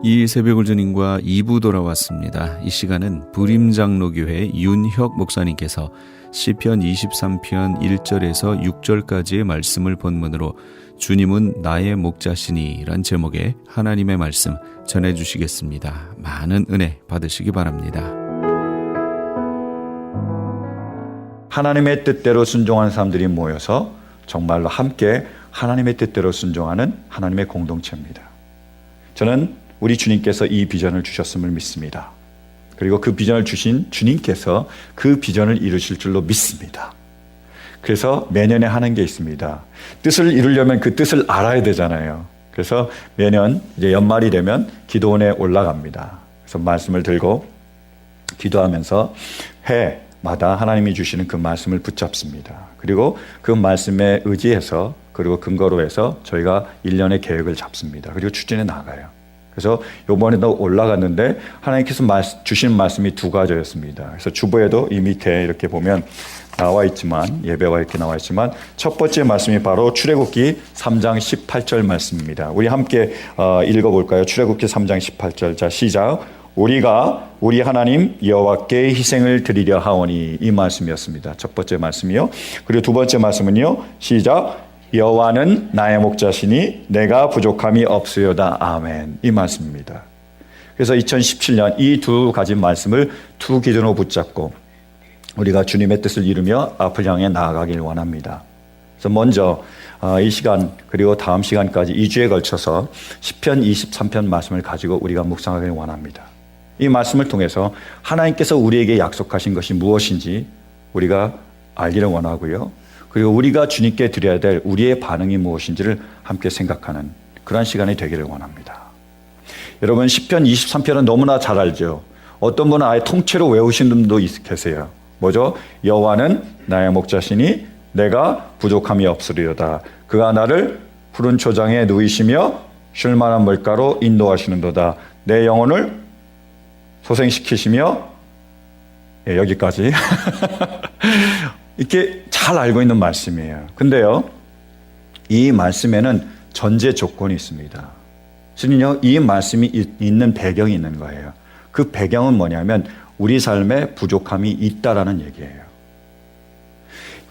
이 새벽을 주님과 2부 돌아왔습니다. 이 시간은 부림장로교회 윤혁 목사님께서 시편 23편 1절에서 6절까지의 말씀을 본문으로 주님은 나의 목자시니 란 제목의 하나님의 말씀 전해주시겠습니다. 많은 은혜 받으시기 바랍니다. 하나님의 뜻대로 순종하는 사람들이 모여서 정말로 함께 하나님의 뜻대로 순종하는 하나님의 공동체입니다. 저는 우리 주님께서 이 비전을 주셨음을 믿습니다. 그리고 그 비전을 주신 주님께서 그 비전을 이루실 줄로 믿습니다. 그래서 매년에 하는 게 있습니다. 뜻을 이루려면 그 뜻을 알아야 되잖아요. 그래서 매년 이제 연말이 되면 기도원에 올라갑니다. 그래서 말씀을 들고 기도하면서 해마다 하나님이 주시는 그 말씀을 붙잡습니다. 그리고 그 말씀에 의지해서 그리고 근거로 해서 저희가 1년의 계획을 잡습니다. 그리고 추진해 나가요. 그래서 이번에도 올라갔는데 하나님께서 주신 말씀이 두 가지였습니다. 그래서 주보에도 이 밑에 이렇게 보면 나와 있지만, 예배와 이렇게 나와 있지만 첫 번째 말씀이 바로 출애굽기 3장 18절 말씀입니다. 우리 함께 읽어볼까요? 출애굽기 3장 18절. 자, 시작. 우리가 우리 하나님 여호와께 희생을 드리려 하오니, 이 말씀이었습니다. 첫 번째 말씀이요. 그리고 두 번째 말씀은요. 시작. 여호와는 나의 목자시니 내가 부족함이 없으요다. 아멘. 이 말씀입니다. 그래서 2017년 이 두 가지 말씀을 두 기준으로 붙잡고 우리가 주님의 뜻을 이루며 앞을 향해 나아가길 원합니다. 그래서 먼저 이 시간 그리고 다음 시간까지 2주에 걸쳐서 시편 23편 말씀을 가지고 우리가 묵상하길 원합니다. 이 말씀을 통해서 하나님께서 우리에게 약속하신 것이 무엇인지 우리가 알기를 원하고요. 그리고 우리가 주님께 드려야 될 우리의 반응이 무엇인지를 함께 생각하는 그런 시간이 되기를 원합니다. 여러분, 시편 23편은 너무나 잘 알죠. 어떤 분은 아예 통째로 외우신 분도 계세요. 뭐죠? 여호와는 나의 목자시니 내가 부족함이 없으리로다. 그가 나를 푸른 초장에 누이시며 쉴 만한 물가로 인도하시는도다. 내 영혼을 소생시키시며, 여기까지 이렇게 잘 알고 있는 말씀이에요. 근데요, 이 말씀에는 전제 조건이 있습니다. 실은요, 이 말씀이 있는 배경이 있는 거예요. 그 배경은 뭐냐면 우리 삶에 부족함이 있다라는 얘기예요.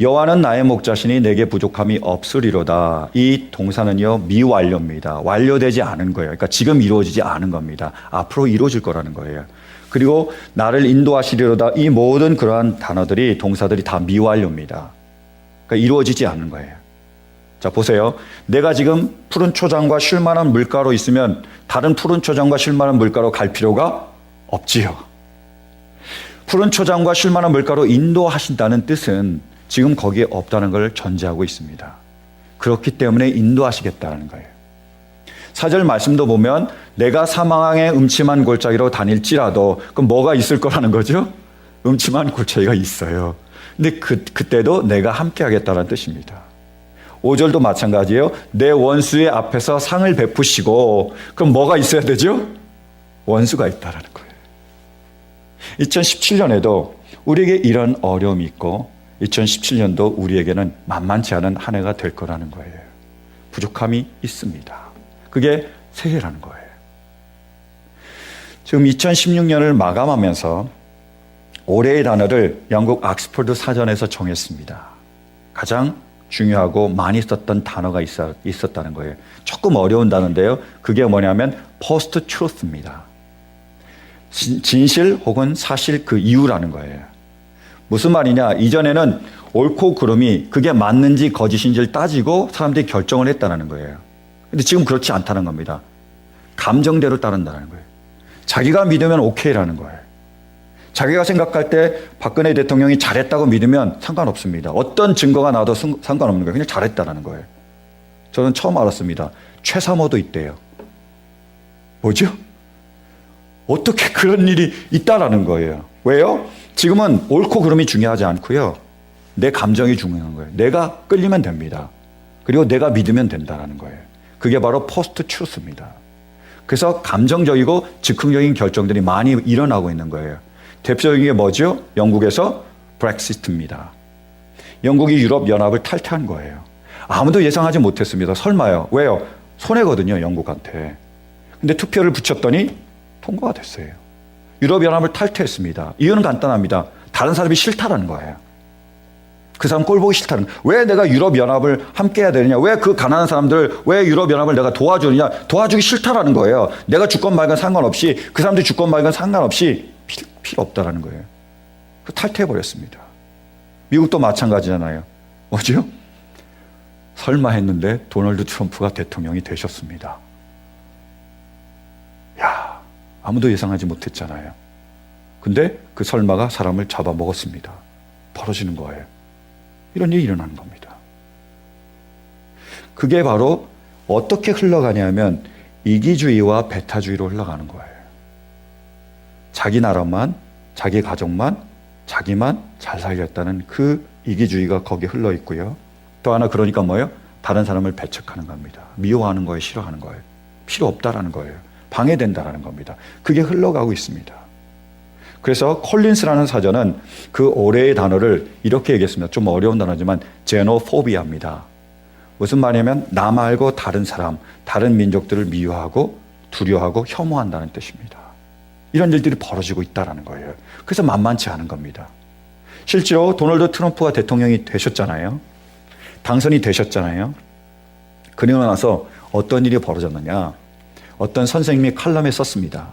여호와는 나의 목자시니 내게 부족함이 없으리로다. 이 동사는요, 미완료입니다. 완료되지 않은 거예요. 그러니까 지금 이루어지지 않은 겁니다. 앞으로 이루어질 거라는 거예요. 그리고 나를 인도하시리로다. 이 모든 그러한 단어들이, 동사들이 다 미완료입니다. 그러니까 이루어지지 않은 거예요. 자, 보세요. 내가 지금 푸른 초장과 쉴 만한 물가로 있으면 다른 푸른 초장과 쉴 만한 물가로 갈 필요가 없지요. 푸른 초장과 쉴 만한 물가로 인도하신다는 뜻은 지금 거기에 없다는 걸 전제하고 있습니다. 그렇기 때문에 인도하시겠다는 거예요. 4절 말씀도 보면 내가 사망의 음침한 골짜기로 다닐지라도, 그럼 뭐가 있을 거라는 거죠? 음침한 골짜기가 있어요. 근데 그때도 내가 함께 하겠다는 뜻입니다. 5절도 마찬가지예요. 내 원수의 앞에서 상을 베푸시고, 그럼 뭐가 있어야 되죠? 원수가 있다는 거예요. 2017년에도 우리에게 이런 어려움이 있고 2017년도 우리에게는 만만치 않은 한 해가 될 거라는 거예요. 부족함이 있습니다. 그게 새해라는 거예요. 지금 2016년을 마감하면서 올해의 단어를 영국 옥스퍼드 사전에서 정했습니다. 가장 중요하고 많이 썼던 단어가 있었다는 거예요. 조금 어려운 단어인데요. 그게 뭐냐면 post truth입니다. 진실 혹은 사실 그 이유라는 거예요. 무슨 말이냐? 이전에는 옳고 그름이 그게 맞는지 거짓인지를 따지고 사람들이 결정을 했다는 거예요. 근데 지금 그렇지 않다는 겁니다. 감정대로 따른다는 거예요. 자기가 믿으면 오케이라는 거예요. 자기가 생각할 때 박근혜 대통령이 잘했다고 믿으면 상관없습니다. 어떤 증거가 나와도 상관없는 거예요. 그냥 잘했다는 거예요. 저는 처음 알았습니다. 최사모도 있대요. 뭐죠? 어떻게 그런 일이 있다라는 거예요. 왜요? 지금은 옳고 그름이 중요하지 않고요. 내 감정이 중요한 거예요. 내가 끌리면 됩니다. 그리고 내가 믿으면 된다는 거예요. 그게 바로 포스트 트루스입니다. 그래서 감정적이고 즉흥적인 결정들이 많이 일어나고 있는 거예요. 대표적인 게 뭐죠? 영국에서 브렉시트입니다. 영국이 유럽연합을 탈퇴한 거예요. 아무도 예상하지 못했습니다. 설마요. 왜요? 손해거든요, 영국한테. 근데 투표를 붙였더니 통과가 됐어요. 유럽연합을 탈퇴했습니다. 이유는 간단합니다. 다른 사람이 싫다라는 거예요. 그 사람 꼴 보기 싫다는 거예요. 왜 내가 유럽연합을 함께 해야 되느냐? 왜 그 가난한 사람들, 왜 유럽연합을 내가 도와주느냐? 도와주기 싫다라는 거예요. 내가 주권 말건 상관없이, 그 사람들이 주권 말건 상관없이 필요 없다라는 거예요. 탈퇴해버렸습니다. 미국도 마찬가지잖아요. 뭐죠? 설마 했는데 도널드 트럼프가 대통령이 되셨습니다. 야, 아무도 예상하지 못했잖아요. 근데 그 설마가 사람을 잡아먹었습니다. 벌어지는 거예요. 이런 일이 일어나는 겁니다. 그게 바로 어떻게 흘러가냐면 이기주의와 배타주의로 흘러가는 거예요. 자기 나라만, 자기 가족만, 자기만 잘 살겠다는 그 이기주의가 거기에 흘러 있고요. 또 하나 그러니까 뭐예요? 다른 사람을 배척하는 겁니다. 미워하는 거예요, 싫어하는 거예요. 필요 없다라는 거예요. 방해된다라는 겁니다. 그게 흘러가고 있습니다. 그래서 콜린스라는 사전은 그 올해의 단어를 이렇게 얘기했습니다. 좀 어려운 단어지만 제노포비아입니다. 무슨 말이냐면 나 말고 다른 사람, 다른 민족들을 미워하고 두려워하고 혐오한다는 뜻입니다. 이런 일들이 벌어지고 있다는 거예요. 그래서 만만치 않은 겁니다. 실제로 도널드 트럼프가 대통령이 되셨잖아요. 당선이 되셨잖아요. 그리고 나서 어떤 일이 벌어졌느냐. 어떤 선생님이 칼럼에 썼습니다.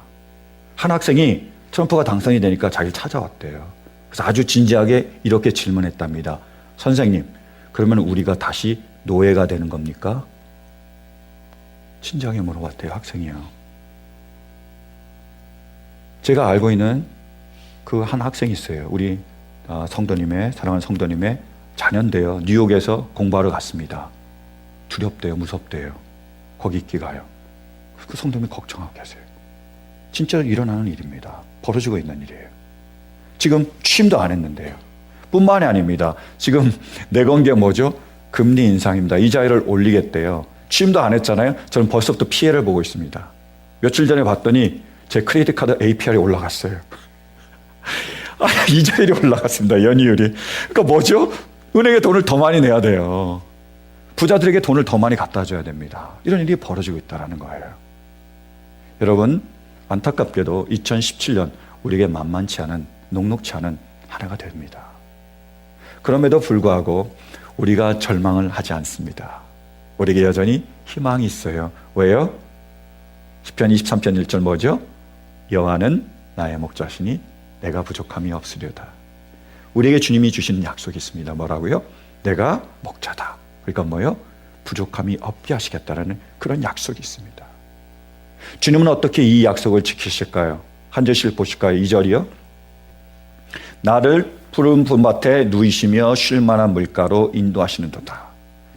한 학생이 트럼프가 당선이 되니까 자기를 찾아왔대요. 그래서 아주 진지하게 이렇게 질문했답니다. 선생님, 그러면 우리가 다시 노예가 되는 겁니까? 진지하게 물어봤대요, 학생이요. 제가 알고 있는 그 한 학생이 있어요. 우리 성도님의, 사랑하는 성도님의 자녀인데요. 뉴욕에서 공부하러 갔습니다. 두렵대요, 무섭대요. 거기 있기가요. 그 성도님이 걱정하고 계세요. 진짜 일어나는 일입니다. 벌어지고 있는 일이에요. 지금 취임도 안 했는데요. 뿐만이 아닙니다. 지금 내건 게 뭐죠? 금리 인상입니다. 이자율을 올리겠대요. 취임도 안 했잖아요. 저는 벌써부터 피해를 보고 있습니다. 며칠 전에 봤더니 제 크레디트 카드 APR이 올라갔어요. 이자율이 올라갔습니다. 연이율이. 그러니까 뭐죠? 은행에 돈을 더 많이 내야 돼요. 부자들에게 돈을 더 많이 갖다 줘야 됩니다. 이런 일이 벌어지고 있다는 거예요. 여러분, 안타깝게도 2017년 우리에게 만만치 않은, 녹록치 않은 한 해가 됩니다. 그럼에도 불구하고 우리가 절망을 하지 않습니다. 우리에게 여전히 희망이 있어요. 왜요? 시편 23편 1절 뭐죠? 여호와는 나의 목자시니 내가 부족함이 없으려다. 우리에게 주님이 주시는 약속이 있습니다. 뭐라고요? 내가 목자다. 그러니까 뭐요? 부족함이 없게 하시겠다라는 그런 약속이 있습니다. 주님은 어떻게 이 약속을 지키실까요? 한 절씩 보실까요? 2절이요. 나를 푸른 봄밭에 누이시며 쉴 만한 물가로 인도하시는도다.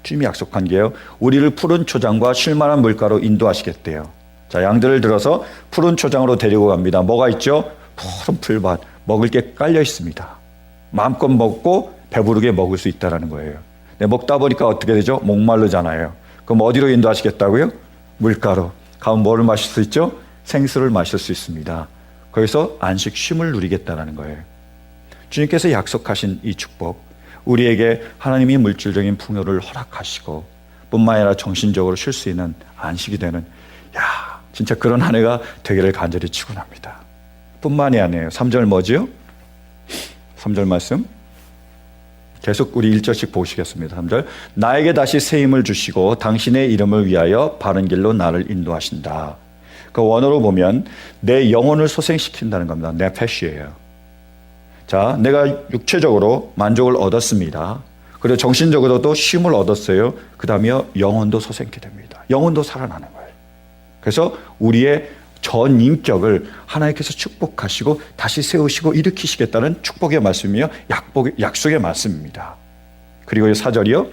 주님이 약속한 게요. 우리를 푸른 초장과 쉴 만한 물가로 인도하시겠대요. 자, 양들을 들어서 푸른 초장으로 데리고 갑니다. 뭐가 있죠? 푸른 풀밭, 먹을 게 깔려 있습니다. 마음껏 먹고 배부르게 먹을 수 있다는 거예요. 네, 먹다 보니까 어떻게 되죠? 목마르잖아요. 그럼 어디로 인도하시겠다고요? 물가로. 가면 뭐를 마실 수 있죠? 생수를 마실 수 있습니다. 거기서 안식 쉼을 누리겠다는 거예요. 주님께서 약속하신 이 축복, 우리에게 하나님이 물질적인 풍요를 허락하시고 뿐만 아니라 정신적으로 쉴 수 있는 안식이 되는, 진짜 그런 한 해가 되기를 간절히 축원합니다. 뿐만이 아니에요. 3절 뭐지요? 3절 말씀 계속 우리 1절씩 보시겠습니다. 3절 나에게 다시 새 힘을 주시고 당신의 이름을 위하여 바른 길로 나를 인도하신다. 그 원어로 보면 내 영혼을 소생시킨다는 겁니다. 네페시예요. 자, 내가 육체적으로 만족을 얻었습니다. 그리고 정신적으로도 쉼을 얻었어요. 그 다음에 영혼도 소생케 됩니다. 영혼도 살아나는 거예요. 그래서 우리의 전 인격을 하나님께서 축복하시고 다시 세우시고 일으키시겠다는 축복의 말씀이며 약속의 말씀입니다. 그리고 4절이요.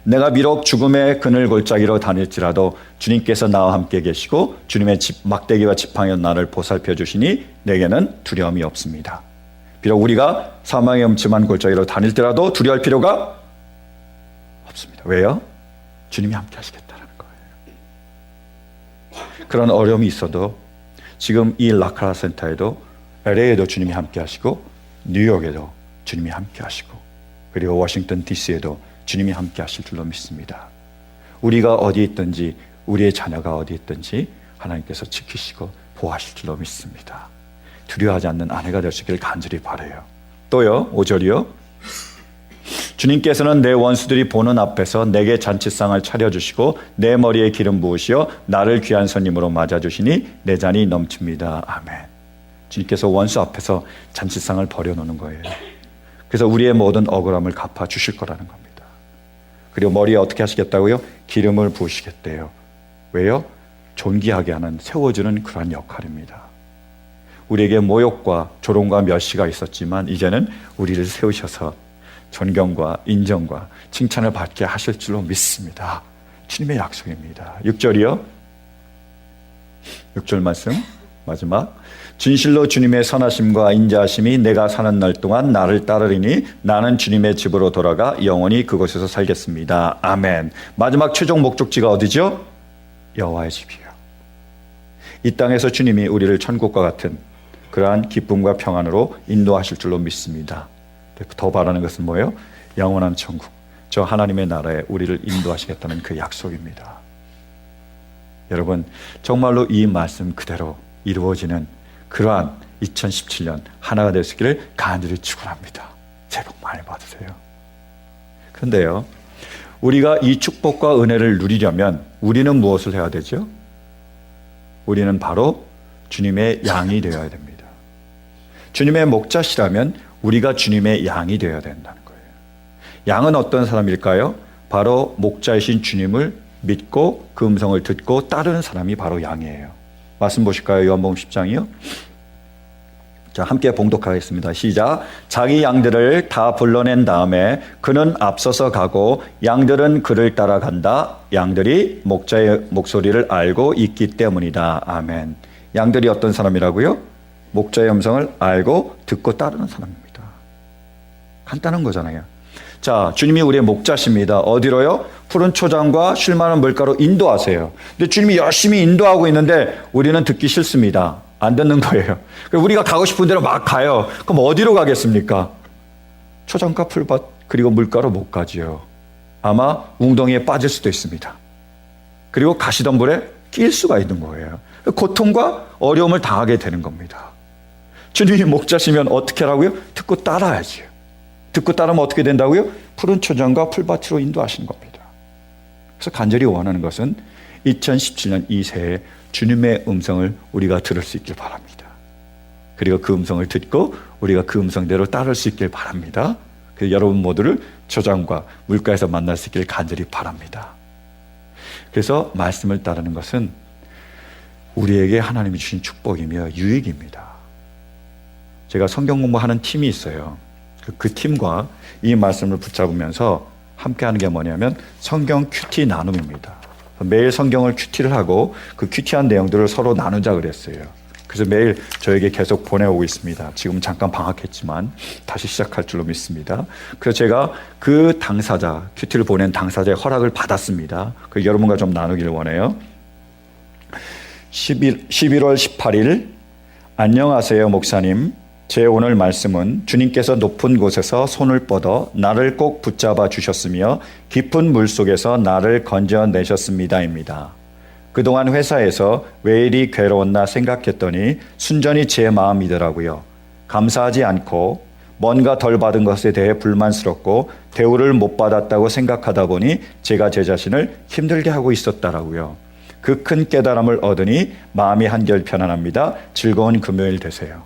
내가 비록 죽음의 그늘 골짜기로 다닐지라도 주님께서 나와 함께 계시고 주님의 막대기와 지팡이로 나를 보살펴 주시니 내게는 두려움이 없습니다. 비록 우리가 사망의 음침한 골짜기로 다닐지라도 두려워할 필요가 없습니다. 왜요? 주님이 함께 하시겠다는 거예요. 그런 어려움이 있어도 지금 이 라카라 센터에도 LA에도 주님이 함께 하시고 뉴욕에도 주님이 함께 하시고 그리고 워싱턴 DC에도 주님이 함께 하실 줄로 믿습니다. 우리가 어디에 있든지 우리의 자녀가 어디에 있든지 하나님께서 지키시고 보호하실 줄로 믿습니다. 두려워하지 않는 아내가 될 수 있기를 간절히 바라요. 또요, 5절이요. 주님께서는 내 원수들이 보는 앞에서 내게 잔치상을 차려주시고 내 머리에 기름 부으시어 나를 귀한 손님으로 맞아주시니 내 잔이 넘칩니다. 아멘. 주님께서 원수 앞에서 잔치상을 벌여놓는 거예요. 그래서 우리의 모든 억울함을 갚아주실 거라는 겁니다. 그리고 머리에 어떻게 하시겠다고요? 기름을 부으시겠대요. 왜요? 존귀하게 하는, 세워주는 그러한 역할입니다. 우리에게 모욕과 조롱과 멸시가 있었지만 이제는 우리를 세우셔서 존경과 인정과 칭찬을 받게 하실 줄로 믿습니다. 주님의 약속입니다. 6절이요. 6절 말씀 마지막. 진실로 주님의 선하심과 인자하심이 내가 사는 날 동안 나를 따르리니 나는 주님의 집으로 돌아가 영원히 그곳에서 살겠습니다. 아멘. 마지막 최종 목적지가 어디죠? 여호와의 집이요. 이 땅에서 주님이 우리를 천국과 같은 그러한 기쁨과 평안으로 인도하실 줄로 믿습니다. 더 바라는 것은 뭐예요? 영원한 천국, 저 하나님의 나라에 우리를 인도하시겠다는 그 약속입니다. 여러분, 정말로 이 말씀 그대로 이루어지는 그러한 2017년 하나가 될 수 있기를 간절히 축원합니다. 새해 복 많이 받으세요. 그런데요, 우리가 이 축복과 은혜를 누리려면 우리는 무엇을 해야 되죠? 우리는 바로 주님의 양이 되어야 됩니다. 주님의 목자시라면 우리가 주님의 양이 되어야 된다는 거예요. 양은 어떤 사람일까요? 바로 목자이신 주님을 믿고 그 음성을 듣고 따르는 사람이 바로 양이에요. 말씀 보실까요? 요한복음 10장이요. 자, 함께 봉독하겠습니다. 시작. 자기 양들을 다 불러낸 다음에 그는 앞서서 가고 양들은 그를 따라간다. 양들이 목자의 목소리를 알고 있기 때문이다. 아멘. 양들이 어떤 사람이라고요? 목자의 음성을 알고 듣고 따르는 사람입니다. 간단한 거잖아요. 자, 주님이 우리의 목자십니다. 어디로요? 푸른 초장과 쉴 만한 물가로 인도하세요. 근데 주님이 열심히 인도하고 있는데 우리는 듣기 싫습니다. 안 듣는 거예요. 우리가 가고 싶은 대로 막 가요. 그럼 어디로 가겠습니까? 초장과 풀밭 그리고 물가로 못 가지요. 아마 웅덩이에 빠질 수도 있습니다. 그리고 가시던 물에 낄 수가 있는 거예요. 고통과 어려움을 당하게 되는 겁니다. 주님이 목자시면 어떻게 하라고요? 듣고 따라야지요. 듣고 따르면 어떻게 된다고요? 푸른 초장과 풀밭으로 인도하시는 겁니다. 그래서 간절히 원하는 것은 2017년 이 새해 주님의 음성을 우리가 들을 수 있길 바랍니다. 그리고 그 음성을 듣고 우리가 그 음성대로 따를 수 있길 바랍니다. 그래서 여러분 모두를 초장과 물가에서 만날 수 있길 간절히 바랍니다. 그래서 말씀을 따르는 것은 우리에게 하나님이 주신 축복이며 유익입니다. 제가 성경 공부하는 팀이 있어요. 그 팀과 이 말씀을 붙잡으면서 함께하는 게 뭐냐면 성경 큐티 나눔입니다. 매일 성경을 큐티를 하고 그 큐티한 내용들을 서로 나누자 그랬어요. 그래서 매일 저에게 계속 보내오고 있습니다. 지금 잠깐 방학했지만 다시 시작할 줄로 믿습니다. 그래서 제가 그 당사자, 큐티를 보낸 당사자의 허락을 받았습니다. 그래서 여러분과 좀 나누기를 원해요. 11월 18일 안녕하세요 목사님. 제 오늘 말씀은 주님께서 높은 곳에서 손을 뻗어 나를 꼭 붙잡아 주셨으며 깊은 물속에서 나를 건져내셨습니다입니다. 그동안 회사에서 왜 이리 괴로웠나 생각했더니 순전히 제 마음이더라고요. 감사하지 않고 뭔가 덜 받은 것에 대해 불만스럽고 대우를 못 받았다고 생각하다 보니 제가 제 자신을 힘들게 하고 있었더라고요. 그 큰 깨달음을 얻으니 마음이 한결 편안합니다. 즐거운 금요일 되세요.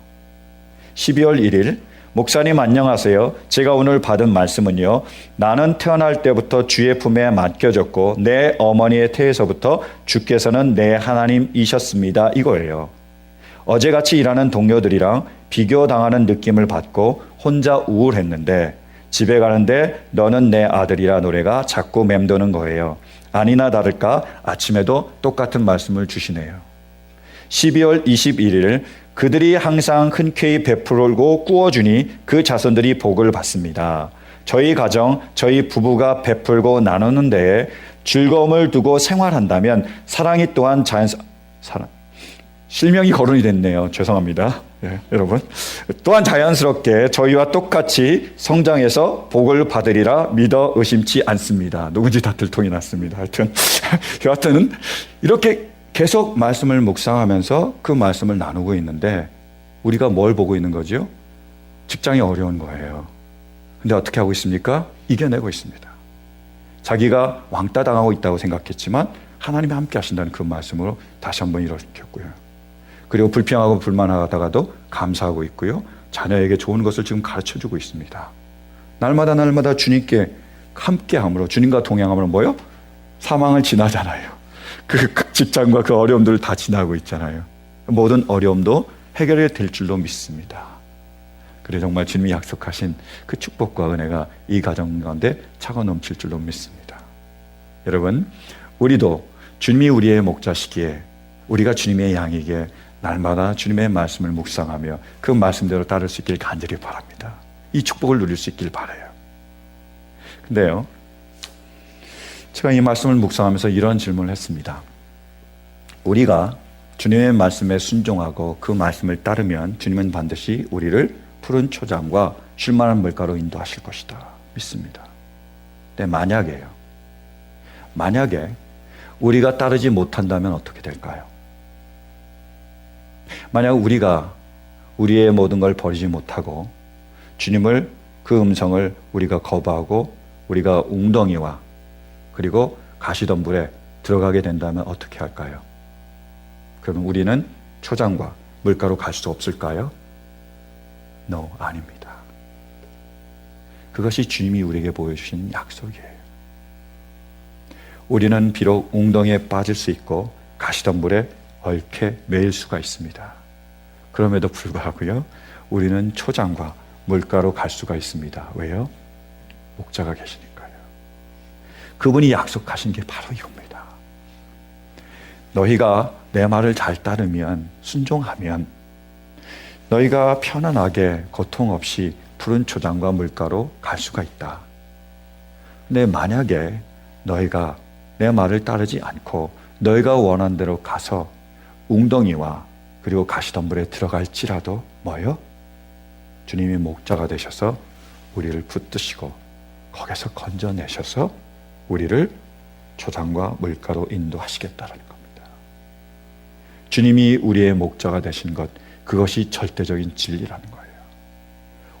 12월 1일 목사님 안녕하세요. 제가 오늘 받은 말씀은요. 나는 태어날 때부터 주의 품에 맡겨졌고 내 어머니의 태에서부터 주께서는 내 하나님이셨습니다. 이거예요. 어제같이 일하는 동료들이랑 비교당하는 느낌을 받고 혼자 우울했는데 집에 가는데 너는 내 아들이라 노래가 자꾸 맴도는 거예요. 아니나 다를까 아침에도 똑같은 말씀을 주시네요. 12월 21일 그들이 항상 흔쾌히 베풀고 꾸어주니 그 자손들이 복을 받습니다. 저희 가정, 저희 부부가 베풀고 나누는 데에 즐거움을 두고 생활한다면 사랑이 또한 실명이 거론이 됐네요. 죄송합니다. 예, 여러분. 또한 자연스럽게 저희와 똑같이 성장해서 복을 받으리라 믿어 의심치 않습니다. 누군지 다 들통이 났습니다. 하여튼 이렇게 계속 말씀을 묵상하면서 그 말씀을 나누고 있는데 우리가 뭘 보고 있는 거죠? 직장이 어려운 거예요. 근데 어떻게 하고 있습니까? 이겨내고 있습니다. 자기가 왕따 당하고 있다고 생각했지만 하나님이 함께 하신다는 그 말씀으로 다시 한번 일으켰고요. 그리고 불평하고 불만하다가도 감사하고 있고요. 자녀에게 좋은 것을 지금 가르쳐주고 있습니다. 날마다 주님께 함께함으로, 주님과 동행함으로 뭐요? 사망을 지나잖아요. 그 직장과 그 어려움들을 다 지나고 있잖아요. 모든 어려움도 해결이 될 줄로 믿습니다. 그래 정말 주님이 약속하신 그 축복과 은혜가 이 가정 가운데 차고 넘칠 줄로 믿습니다. 여러분, 우리도 주님이 우리의 목자시기에 우리가 주님의 양이기에 날마다 주님의 말씀을 묵상하며 그 말씀대로 따를 수 있길 간절히 바랍니다. 이 축복을 누릴 수 있길 바라요. 근데요, 제가 이 말씀을 묵상하면서 이런 질문을 했습니다. 우리가 주님의 말씀에 순종하고 그 말씀을 따르면 주님은 반드시 우리를 푸른 초장과 쉴만한 물가로 인도하실 것이다 믿습니다. 근데 만약에 우리가 따르지 못한다면 어떻게 될까요? 만약 우리가 우리의 모든 걸 버리지 못하고 주님을, 그 음성을 우리가 거부하고 우리가 웅덩이와 그리고 가시덤불에 들어가게 된다면 어떻게 할까요? 그러면 우리는 초장과 물가로 갈 수 없을까요? No, 아닙니다. 그것이 주님이 우리에게 보여주신 약속이에요. 우리는 비록 웅덩이에 빠질 수 있고 가시덤불에 얽혀 매일 수가 있습니다. 그럼에도 불구하고요, 우리는 초장과 물가로 갈 수가 있습니다. 왜요? 목자가 계시니까요. 그분이 약속하신 게 바로 이겁니다. 너희가 내 말을 잘 따르면, 순종하면 너희가 편안하게 고통 없이 푸른 초장과 물가로 갈 수가 있다. 근데 만약에 너희가 내 말을 따르지 않고 너희가 원하는 대로 가서 웅덩이와 그리고 가시덤불에 들어갈지라도 뭐요? 주님이 목자가 되셔서 우리를 붙드시고 거기서 건져내셔서 우리를 초장과 물가로 인도하시겠다는 겁니다. 주님이 우리의 목자가 되신 것, 그것이 절대적인 진리라는 거예요.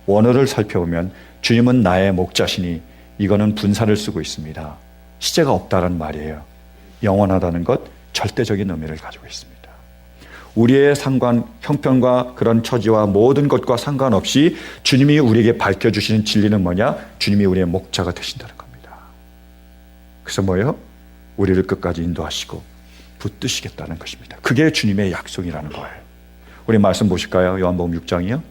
원어를 살펴보면 주님은 나의 목자시니, 이거는 분사를 쓰고 있습니다. 시제가 없다는 말이에요. 영원하다는 것, 절대적인 의미를 가지고 있습니다. 우리의 상관, 형편과 그런 처지와 모든 것과 상관없이 주님이 우리에게 밝혀주시는 진리는 뭐냐? 주님이 우리의 목자가 되신다는 겁니다. 그래서 뭐예요? 우리를 끝까지 인도하시고 붙드시겠다는 것입니다. 그게 주님의 약속이라는 거예요. 우리 말씀 보실까요? 요한복음 6장이요.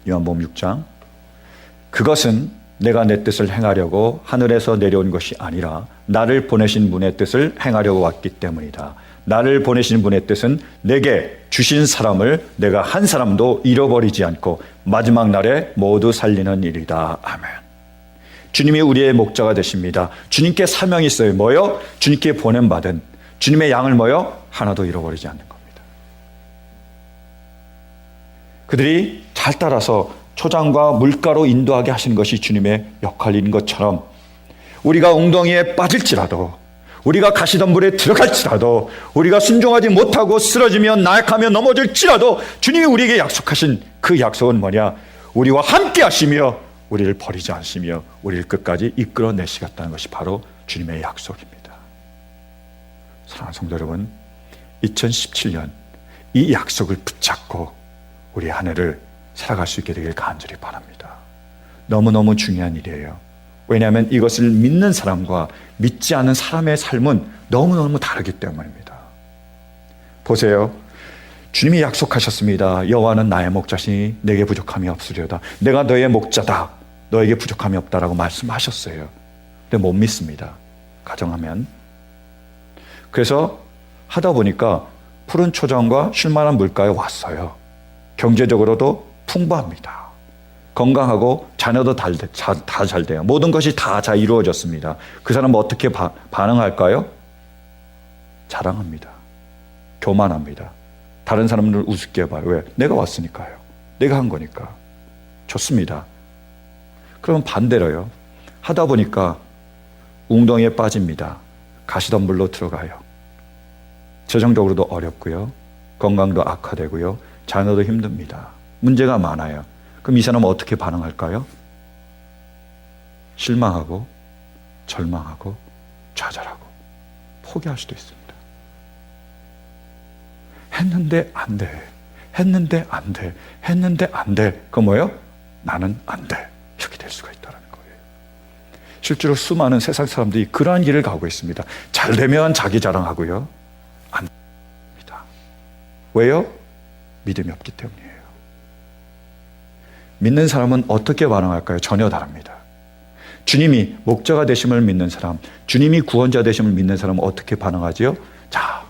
요한복음 6장. 그것은 내가 내 뜻을 행하려고 하늘에서 내려온 것이 아니라 나를 보내신 분의 뜻을 행하려고 왔기 때문이다. 나를 보내신 분의 뜻은 내게 주신 사람을 내가 한 사람도 잃어버리지 않고 마지막 날에 모두 살리는 일이다. 아멘. 주님이 우리의 목자가 되십니다. 주님께 사명이 있어요. 뭐요? 주님께 보냄받은 주님의 양을 뭐요? 하나도 잃어버리지 않는 겁니다. 그들이 잘 따라서 초장과 물가로 인도하게 하시는 것이 주님의 역할인 것처럼, 우리가 웅덩이에 빠질지라도, 우리가 가시덤불에 들어갈지라도, 우리가 순종하지 못하고 쓰러지며 나약하며 넘어질지라도 주님이 우리에게 약속하신 그 약속은 뭐냐? 우리와 함께 하시며 우리를 버리지 않으시며 우리를 끝까지 이끌어내시겠다는 것이 바로 주님의 약속입니다. 사랑하는 성도 여러분, 2017년 이 약속을 붙잡고 우리 한 해를 살아갈 수 있게 되길 간절히 바랍니다. 너무너무 중요한 일이에요. 왜냐하면 이것을 믿는 사람과 믿지 않는 사람의 삶은 너무너무 다르기 때문입니다. 보세요. 주님이 약속하셨습니다. 여호와는 나의 목자시니 내게 부족함이 없으리로다. 내가 너의 목자다. 너에게 부족함이 없다라고 말씀하셨어요. 근데 못 믿습니다. 가정하면. 그래서 하다 보니까 푸른 초장과 쉴만한 물가에 왔어요. 경제적으로도 풍부합니다. 건강하고 자녀도 다 잘 돼요. 모든 것이 다 잘 이루어졌습니다. 그 사람은 어떻게 반응할까요? 자랑합니다. 교만합니다. 다른 사람들을 우습게 봐요. 왜? 내가 왔으니까요. 내가 한 거니까. 좋습니다. 그러면 반대로요. 하다 보니까 웅덩이에 빠집니다. 가시덤불로 들어가요. 재정적으로도 어렵고요. 건강도 악화되고요. 자녀도 힘듭니다. 문제가 많아요. 그럼 이 사람은 어떻게 반응할까요? 실망하고 절망하고 좌절하고 포기할 수도 있습니다. 했는데 안 돼. 했는데 안 돼. 했는데 안 돼. 그건 뭐예요? 나는 안 돼. 이렇게 될 수가 있다는 거예요. 실제로 수많은 세상 사람들이 그러한 길을 가고 있습니다. 잘 되면 자기 자랑하고요. 안 됩니다. 왜요? 믿음이 없기 때문이에요. 믿는 사람은 어떻게 반응할까요? 전혀 다릅니다. 주님이 목자가 되심을 믿는 사람, 주님이 구원자 되심을 믿는 사람은 어떻게 반응하지요? 자,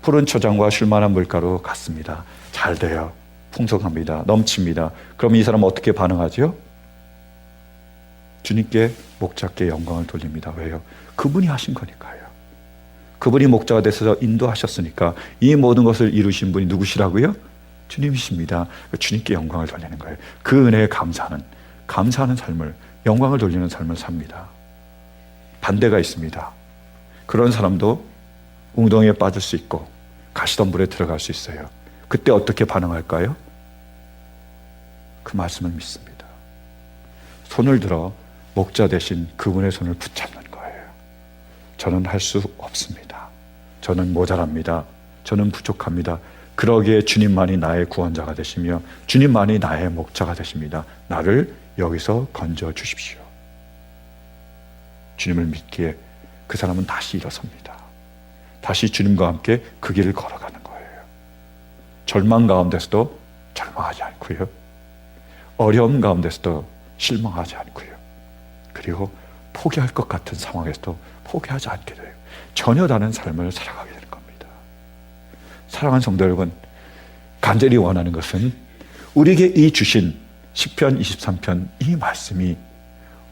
푸른 초장과 쉴만한 물가로 갔습니다. 잘 돼요. 풍성합니다. 넘칩니다. 그럼 이 사람은 어떻게 반응하지요? 주님께 목자께 영광을 돌립니다. 왜요? 그분이 하신 거니까요. 그분이 목자가 되셔서 인도하셨으니까 이 모든 것을 이루신 분이 누구시라고요? 주님이십니다. 주님께 영광을 돌리는 거예요. 그 은혜에 감사하는 삶을, 영광을 돌리는 삶을 삽니다. 반대가 있습니다. 그런 사람도 웅덩이에 빠질 수 있고 가시덤불에 들어갈 수 있어요. 그때 어떻게 반응할까요? 그 말씀을 믿습니다. 손을 들어 목자 대신 그분의 손을 붙잡는 거예요. 저는 할 수 없습니다. 저는 모자랍니다. 저는 부족합니다. 그러기에 주님만이 나의 구원자가 되시며 주님만이 나의 목자가 되십니다. 나를 여기서 건져 주십시오. 주님을 믿기에 그 사람은 다시 일어섭니다. 다시 주님과 함께 그 길을 걸어가는 거예요. 절망 가운데서도 절망하지 않고요. 어려움 가운데서도 실망하지 않고요. 그리고 포기할 것 같은 상황에서도 포기하지 않게 돼요. 전혀 다른 삶을 살아가게 되는 겁니다. 사랑하는 성도 여러분, 간절히 원하는 것은 우리에게 이 주신 시편 23편 이 말씀이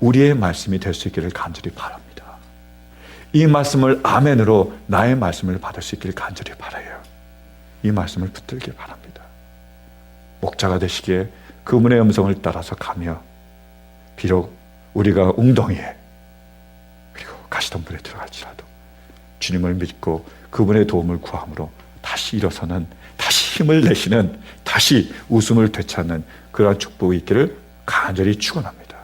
우리의 말씀이 될 수 있기를 간절히 바랍니다. 이 말씀을 아멘으로 나의 말씀을 받을 수 있기를 간절히 바라요. 이 말씀을 붙들길 바랍니다. 목자가 되시기에 그분의 음성을 따라서 가며 비록 우리가 웅덩이에 그리고 가시덤불에 들어갈지라도 주님을 믿고 그분의 도움을 구함으로 다시 일어서는, 다시 힘을 내시는, 다시 웃음을 되찾는 그러한 축복이 있기를 간절히 축원합니다.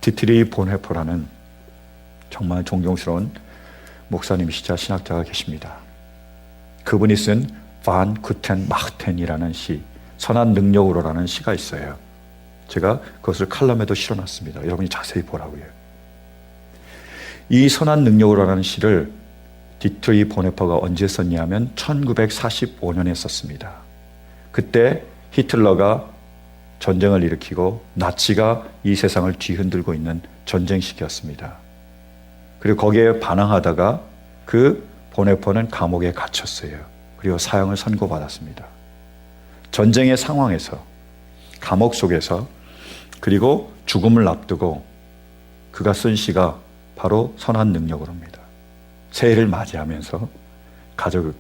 디트리 본헤포라는 정말 존경스러운 목사님이시자 신학자가 계십니다. 그분이 쓴 반 구텐 마흐텐이라는 시, 선한 능력으로라는 시가 있어요. 제가 그것을 칼럼에도 실어놨습니다. 여러분이 자세히 보라고요. 이 선한 능력으로라는 시를 디트리 본헤퍼가 언제 썼냐면 1945년에 썼습니다. 그때 히틀러가 전쟁을 일으키고 나치가 이 세상을 뒤흔들고 있는 전쟁 시기였습니다. 그리고 거기에 반항하다가 그 본헤퍼는 감옥에 갇혔어요. 그리고 사형을 선고받았습니다. 전쟁의 상황에서, 감옥 속에서, 그리고 죽음을 앞두고 그가 쓴 시가 바로 선한 능력으로입니다. 새해를 맞이하면서 가족,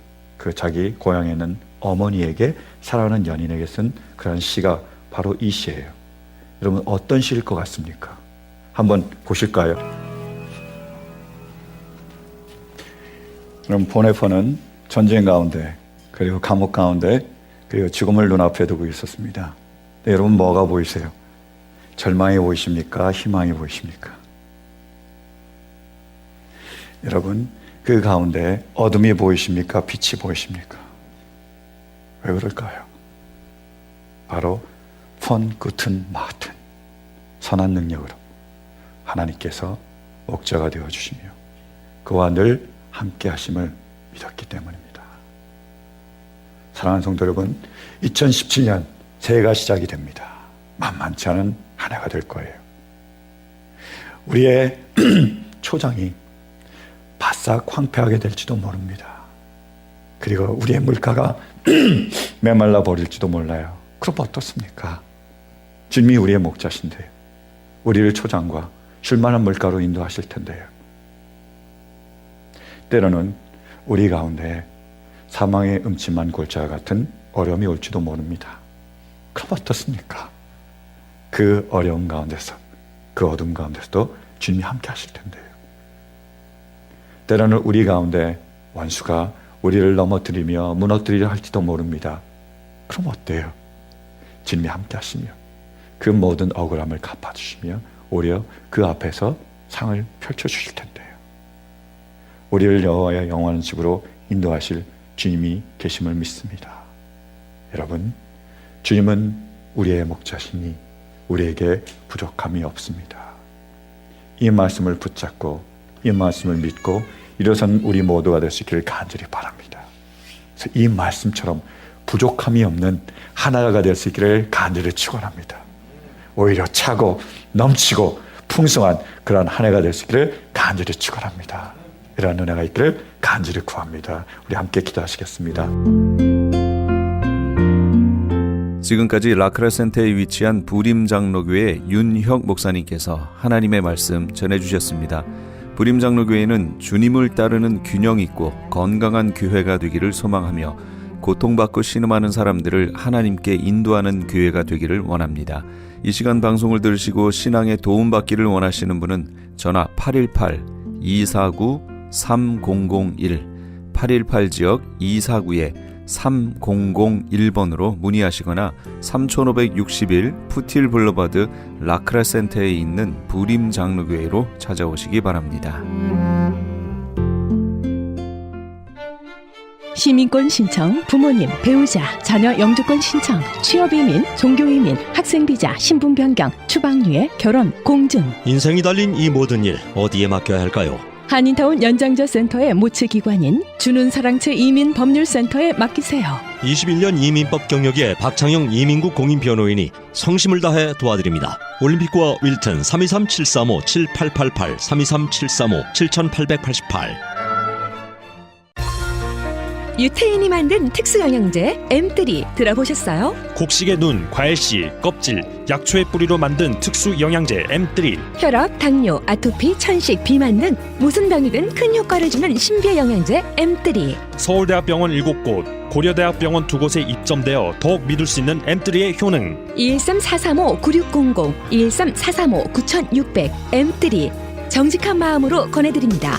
자기 고향에 있는 어머니에게, 사랑하는 연인에게 쓴 그런 시가 바로 이 시예요. 여러분 어떤 시일 것 같습니까? 한번 보실까요? 그럼 본헤퍼는 전쟁 가운데, 그리고 감옥 가운데, 그리고 죽음을 눈앞에 두고 있었습니다. 네, 여러분 뭐가 보이세요? 절망이 보이십니까? 희망이 보이십니까? 여러분 그 가운데 어둠이 보이십니까? 빛이 보이십니까? 왜 그럴까요? 바로 폰 구튼 마튼, 선한 능력으로 하나님께서 목자가 되어주시며 그와 늘 함께 하심을 믿었기 때문입니다. 사랑하는 성도 여러분, 2017년 새해가 시작이 됩니다. 만만치 않은 한 해가 될 거예요. 우리의 초장이 바싹 황폐하게 될지도 모릅니다. 그리고 우리의 물가가 메말라 버릴지도 몰라요. 그럼 어떻습니까? 주님이 우리의 목자신데 우리를 초장과 쉴만한 물가로 인도하실 텐데요. 때로는 우리 가운데 사망의 음침한 골짜기 같은 어려움이 올지도 모릅니다. 그럼 어떻습니까? 그 어려움 가운데서, 그 어둠 가운데서도 주님이 함께 하실 텐데요. 때로는 우리 가운데 원수가 우리를 넘어뜨리며 무너뜨리려 할지도 모릅니다. 그럼 어때요? 주님이 함께 하시며 그 모든 억울함을 갚아주시며 오히려 그 앞에서 상을 펼쳐주실 텐데요. 우리를 여호와의 영원한 집으로 인도하실 주님이 계심을 믿습니다. 여러분, 주님은 우리의 목자시니 우리에게 부족함이 없습니다. 이 말씀을 붙잡고 이 말씀을 믿고 일어선 우리 모두가 될 수 있기를 간절히 바랍니다. 그래서 이 말씀처럼 부족함이 없는 하나가 될 수 있기를 간절히 축원합니다. 오히려 차고 넘치고 풍성한 그러한 한 해가 될 수 있기를 간절히 축원합니다. 이러한 은혜가 있기를 간절히 구합니다. 우리 함께 기도하시겠습니다. 지금까지 라크라 센터에 위치한 부림장로교회 윤혁 목사님께서 하나님의 말씀 전해주셨습니다. 부림장로교회는 주님을 따르는 균형 있고 건강한 교회가 되기를 소망하며 고통받고 신음하는 사람들을 하나님께 인도하는 교회가 되기를 원합니다. 이 시간 방송을 들으시고 신앙에 도움받기를 원하시는 분은 전화 818-249-3001 818지역 249-3001번으로 문의하시거나 3561 푸틸 블러바드 라크라 센터에 있는 부림장로교회로 찾아오시기 바랍니다. 시민권 신청, 부모님, 배우자, 자녀 영주권 신청, 취업이민, 종교이민, 학생비자, 신분 변경, 추방유예, 결혼, 공증. 인생이 달린 이 모든 일 어디에 맡겨야 할까요? 한인타운 연장자 센터의 모츠기관인 주눈사랑채 이민법률센터에 맡기세요. 21년 이민법 경력의 박창영 이민국 공인변호인이 성심을 다해 도와드립니다. 올림픽과 윌튼 323-735-7888 323-735-7888. 유태인이 만든 특수영양제 M3 들어보셨어요? 곡식의 눈, 과일씨, 껍질, 약초의 뿌리로 만든 특수 영양제 M3. 혈압, 당뇨, 아토피, 천식, 비만 등 무슨 병이든 큰 효과를 주는 신비의 영양제 M3. 서울대학병원 7곳, 고려대학병원 2곳에 입점되어 더욱 믿을 수 있는 M3의 효능. 213-435-9600, 213-435-9600 M3 정직한 마음으로 권해드립니다.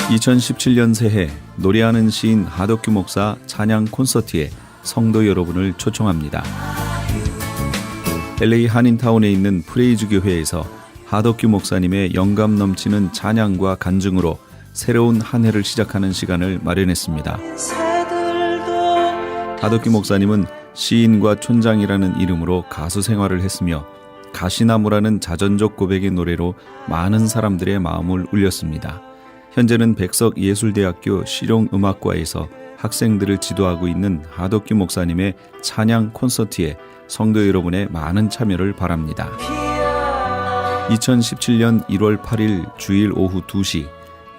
2017년 새해 노래하는 시인 하덕규 목사 찬양 콘서트에 성도 여러분을 초청합니다. LA 한인타운에 있는 프레이즈 교회에서 하덕규 목사님의 영감 넘치는 찬양과 간증으로 새로운 한 해를 시작하는 시간을 마련했습니다. 하덕규 목사님은 시인과 촌장이라는 이름으로 가수 생활을 했으며 가시나무라는 자전적 고백의 노래로 많은 사람들의 마음을 울렸습니다. 현재는 백석예술대학교 실용음악과에서 학생들을 지도하고 있는 하덕규 목사님의 찬양 콘서트에 성도 여러분의 많은 참여를 바랍니다. 2017년 1월 8일 주일 오후 2시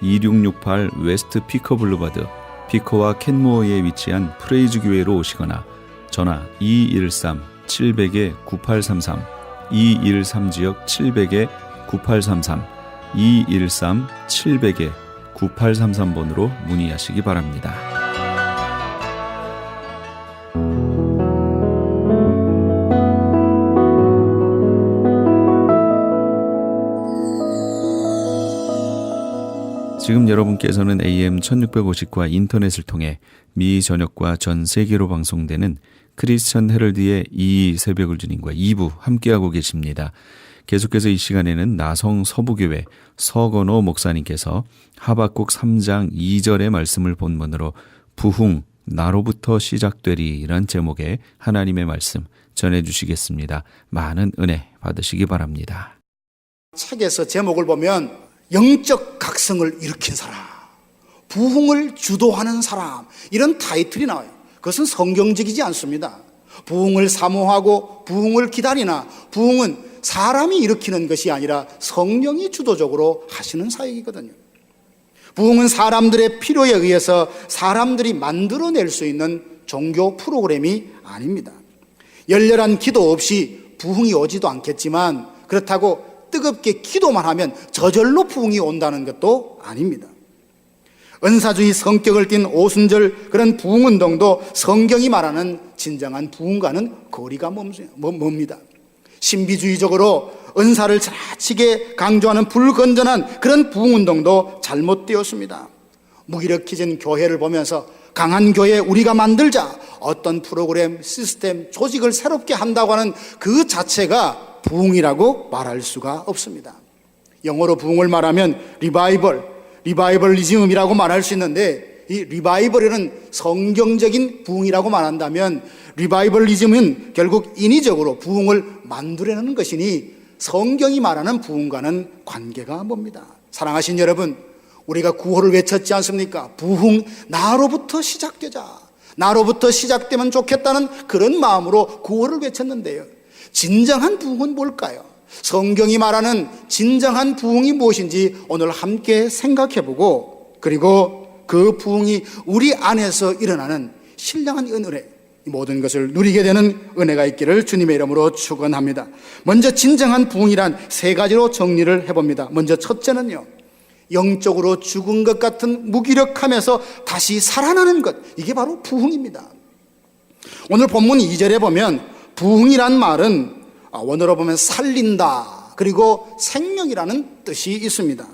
2668 웨스트 피커 블루바드 피커와 켄모어에 위치한 프레이즈 교회로 오시거나 전화 213-700-9833 213지역 700-9833 213-700-9833번으로 문의하시기 바랍니다. 지금 여러분께서는 AM 1650과 인터넷을 통해 미 전역과 전 세계로 방송되는 크리스천 헤럴드의 이 새벽을 주님과 2부 함께하고 계십니다. 계속해서 이 시간에는 나성 서부교회 서건호 목사님께서 하박국 3장 2절의 말씀을 본문으로 부흥 나로부터 시작되리라는 제목의 하나님의 말씀 전해주시겠습니다. 많은 은혜 받으시기 바랍니다. 책에서 제목을 보면 영적 각성을 일으킨 사람, 부흥을 주도하는 사람, 이런 타이틀이 나와요. 그것은 성경적이지 않습니다. 부흥을 사모하고 부흥을 기다리나 부흥은 사람이 일으키는 것이 아니라 성령이 주도적으로 하시는 사역이거든요. 부흥은 사람들의 필요에 의해서 사람들이 만들어낼 수 있는 종교 프로그램이 아닙니다. 열렬한 기도 없이 부흥이 오지도 않겠지만 그렇다고 뜨겁게 기도만 하면 저절로 부흥이 온다는 것도 아닙니다. 은사주의 성격을 띤 오순절 그런 부흥운동도 성경이 말하는 진정한 부흥과는 거리가 멉니다. 신비주의적으로 은사를 지나치게 강조하는 불건전한 그런 부흥운동도 잘못되었습니다. 무기력해진 교회를 보면서 강한 교회 우리가 만들자, 어떤 프로그램, 시스템, 조직을 새롭게 한다고 하는 그 자체가 부흥이라고 말할 수가 없습니다. 영어로 부흥을 말하면 리바이벌리즘이라고 말할 수 있는데, 이 리바이벌이라는 성경적인 부흥이라고 말한다면 리바이벌리즘은 결국 인위적으로 부흥을 만들어내는 것이니 성경이 말하는 부흥과는 관계가 뭡니다. 사랑하신 여러분, 우리가 구호를 외쳤지 않습니까? 부흥, 나로부터 시작되자. 나로부터 시작되면 좋겠다는 그런 마음으로 구호를 외쳤는데요. 진정한 부흥은 뭘까요? 성경이 말하는 진정한 부흥이 무엇인지 오늘 함께 생각해보고, 그리고 그 부흥이 우리 안에서 일어나는 신령한 은혜, 이 모든 것을 누리게 되는 은혜가 있기를 주님의 이름으로 축원합니다. 먼저 진정한 부흥이란 세 가지로 정리를 해봅니다. 먼저 첫째는요, 영적으로 죽은 것 같은 무기력함에서 다시 살아나는 것, 이게 바로 부흥입니다. 오늘 본문 2절에 보면 부흥이란 말은 원어로 보면 살린다, 그리고 생명이라는 뜻이 있습니다.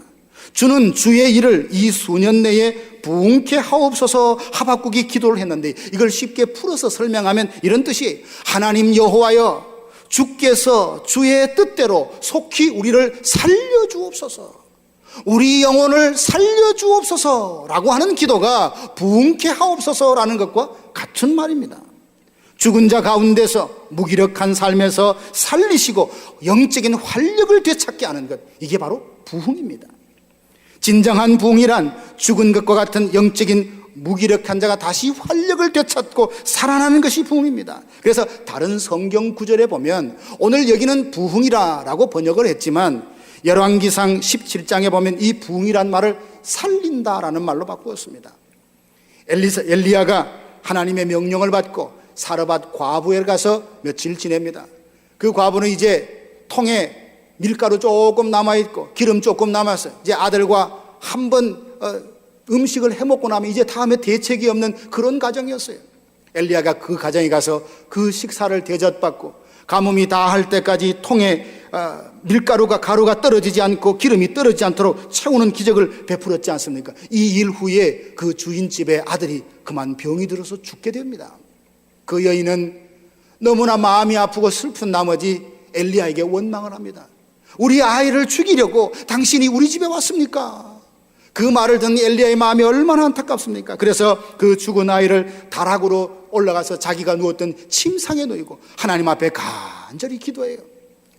주는 주의 일을 이 수년 내에 부흥케 하옵소서 하박국이 기도를 했는데, 이걸 쉽게 풀어서 설명하면 이런 뜻이에요. 하나님 여호와여, 주께서 주의 뜻대로 속히 우리를 살려주옵소서, 우리 영혼을 살려주옵소서라고 하는 기도가 부흥케 하옵소서라는 것과 같은 말입니다. 죽은 자 가운데서 무기력한 삶에서 살리시고 영적인 활력을 되찾게 하는 것, 이게 바로 부흥입니다. 진정한 부흥이란 죽은 것과 같은 영적인 무기력한 자가 다시 활력을 되찾고 살아나는 것이 부흥입니다. 그래서 다른 성경 구절에 보면 오늘 여기는 부흥이라고 번역을 했지만 열왕기상 17장에 보면 이 부흥이란 말을 살린다라는 말로 바꾸었습니다. 엘리야가 하나님의 명령을 받고 사르밧 과부에 가서 며칠 지냅니다. 그 과부는 이제 통에 밀가루 조금 남아있고 기름 조금 남았어요. 이제 아들과 한번 음식을 해먹고 나면 이제 다음에 대책이 없는 그런 가정이었어요. 엘리야가 그 가정에 가서 그 식사를 대접받고 가뭄이 다 할 때까지 통에 밀가루가 가루가 떨어지지 않고 기름이 떨어지지 않도록 채우는 기적을 베풀었지 않습니까? 이 일 후에 그 주인집에 아들이 그만 병이 들어서 죽게 됩니다. 그 여인은 너무나 마음이 아프고 슬픈 나머지 엘리야에게 원망을 합니다. 우리 아이를 죽이려고 당신이 우리 집에 왔습니까? 그 말을 듣는 엘리야의 마음이 얼마나 안타깝습니까? 그래서 그 죽은 아이를 다락으로 올라가서 자기가 누웠던 침상에 놓이고 하나님 앞에 간절히 기도해요.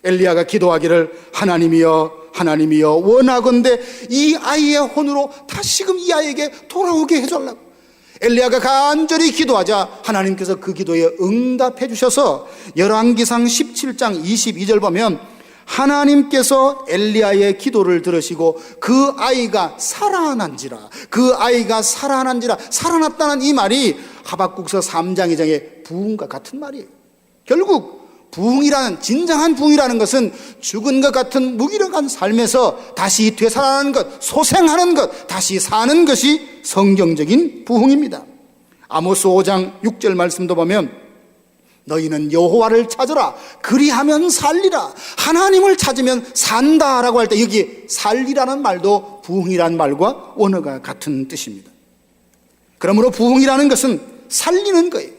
엘리야가 기도하기를 하나님이여 원하건대 이 아이의 혼으로 다시금 이 아이에게 돌아오게 해달라고. 엘리야가 간절히 기도하자 하나님께서 그 기도에 응답해 주셔서 열왕기상 17장 22절 보면 하나님께서 엘리야의 기도를 들으시고 그 아이가 살아난지라, 살아났다는 이 말이 하박국서 3장 2장의 부흥과 같은 말이에요. 결국 부흥이라는, 진정한 부흥이라는 것은 죽은 것 같은 무기력한 삶에서 다시 되살아나는 것, 소생하는 것, 다시 사는 것이 성경적인 부흥입니다. 아모스 5장 6절 말씀도 보면 너희는 여호와를 찾으라, 그리하면 살리라, 하나님을 찾으면 산다라고 할 때 여기 살리라는 말도 부흥이라는 말과 원어가 같은 뜻입니다. 그러므로 부흥이라는 것은 살리는 거예요.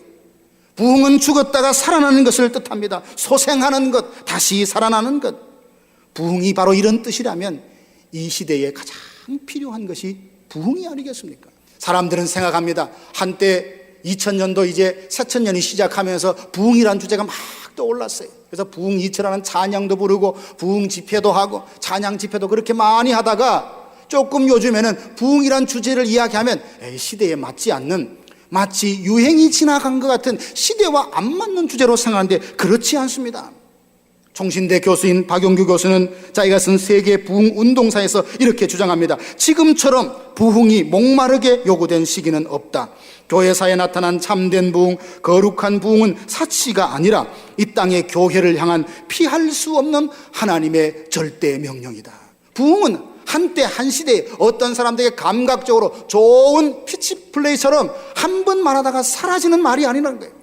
부흥은 죽었다가 살아나는 것을 뜻합니다. 소생하는 것, 다시 살아나는 것. 부흥이 바로 이런 뜻이라면 이 시대에 가장 필요한 것이 부흥이 아니겠습니까? 사람들은 생각합니다. 한때 2000년도 이제 새천년이 시작하면서 부흥이라는 주제가 막 떠올랐어요. 그래서 부흥 이체라는 찬양도 부르고 부흥 집회도 하고 찬양 집회도 그렇게 많이 하다가 조금 요즘에는 부흥이라는 주제를 이야기하면 시대에 맞지 않는, 마치 유행이 지나간 것 같은 시대와 안 맞는 주제로 생각하는데 그렇지 않습니다. 총신대 교수인 박용규 교수는 자기가 쓴 세계 부흥 운동사에서 이렇게 주장합니다. 지금처럼 부흥이 목마르게 요구된 시기는 없다. 교회사에 나타난 참된 부흥, 거룩한 부흥은 사치가 아니라 이 땅의 교회를 향한 피할 수 없는 하나님의 절대 명령이다. 부흥은 한때 한 시대에 어떤 사람들에게 감각적으로 좋은 피치플레이처럼 한 번 말하다가 사라지는 말이 아니라는 거예요.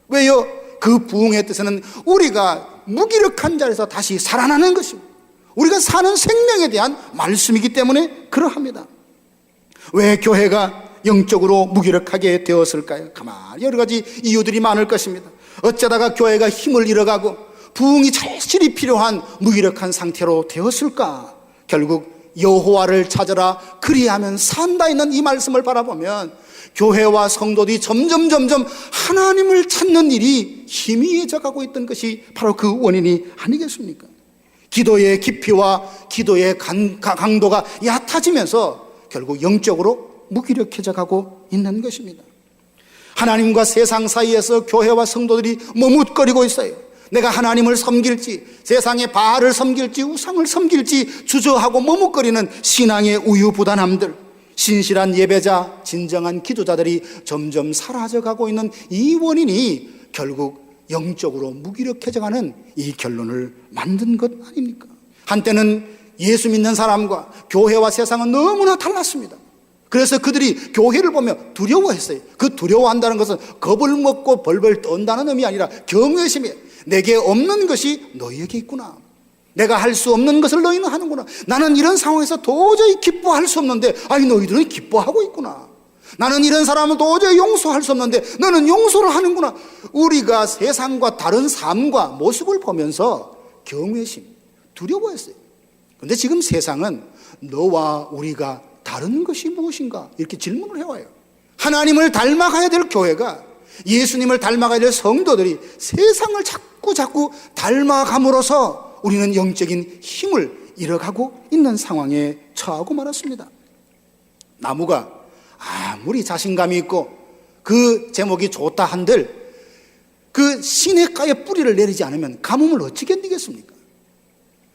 왜요? 그 부흥의 뜻에는 우리가 무기력한 자리에서 다시 살아나는 것입니다. 우리가 사는 생명에 대한 말씀이기 때문에 그러합니다. 왜 교회가 영적으로 무기력하게 되었을까요? 가만히 여러 가지 이유들이 많을 것입니다. 어쩌다가 교회가 힘을 잃어가고 부흥이 절실히 필요한 무기력한 상태로 되었을까? 결국 여호와를 찾아라 그리하면 산다 있는 이 말씀을 바라보면 교회와 성도들이 점점 하나님을 찾는 일이 희미해져 가고 있던 것이 바로 그 원인이 아니겠습니까? 기도의 깊이와 기도의 강도가 얕아지면서 결국 영적으로 무기력해져 가고 있는 것입니다. 하나님과 세상 사이에서 교회와 성도들이 머뭇거리고 있어요. 내가 하나님을 섬길지 세상의 바알을 섬길지 우상을 섬길지 주저하고 머뭇거리는 신앙의 우유부단함들, 신실한 예배자, 진정한 기도자들이 점점 사라져가고 있는 이 원인이 결국 영적으로 무기력해져가는 이 결론을 만든 것 아닙니까? 한때는 예수 믿는 사람과 교회와 세상은 너무나 달랐습니다. 그래서 그들이 교회를 보며 두려워했어요. 그 두려워한다는 것은 겁을 먹고 벌벌 떤다는 의미 아니라 경외심이에요. 내게 없는 것이 너희에게 있구나. 내가 할 수 없는 것을 너희는 하는구나. 나는 이런 상황에서 도저히 기뻐할 수 없는데 아니 너희들은 기뻐하고 있구나. 나는 이런 사람은 도저히 용서할 수 없는데 너는 용서를 하는구나. 우리가 세상과 다른 삶과 모습을 보면서 경외심, 두려워했어요. 그런데 지금 세상은 너와 우리가 다른 것이 무엇인가 이렇게 질문을 해와요. 하나님을 닮아가야 될 교회가, 예수님을 닮아가야 될 성도들이 세상을 자꾸 닮아감으로써 우리는 영적인 힘을 잃어가고 있는 상황에 처하고 말았습니다. 나무가 아무리 자신감이 있고 그 제목이 좋다 한들 그 시냇가에 뿌리를 내리지 않으면 가뭄을 어찌 견디겠습니까?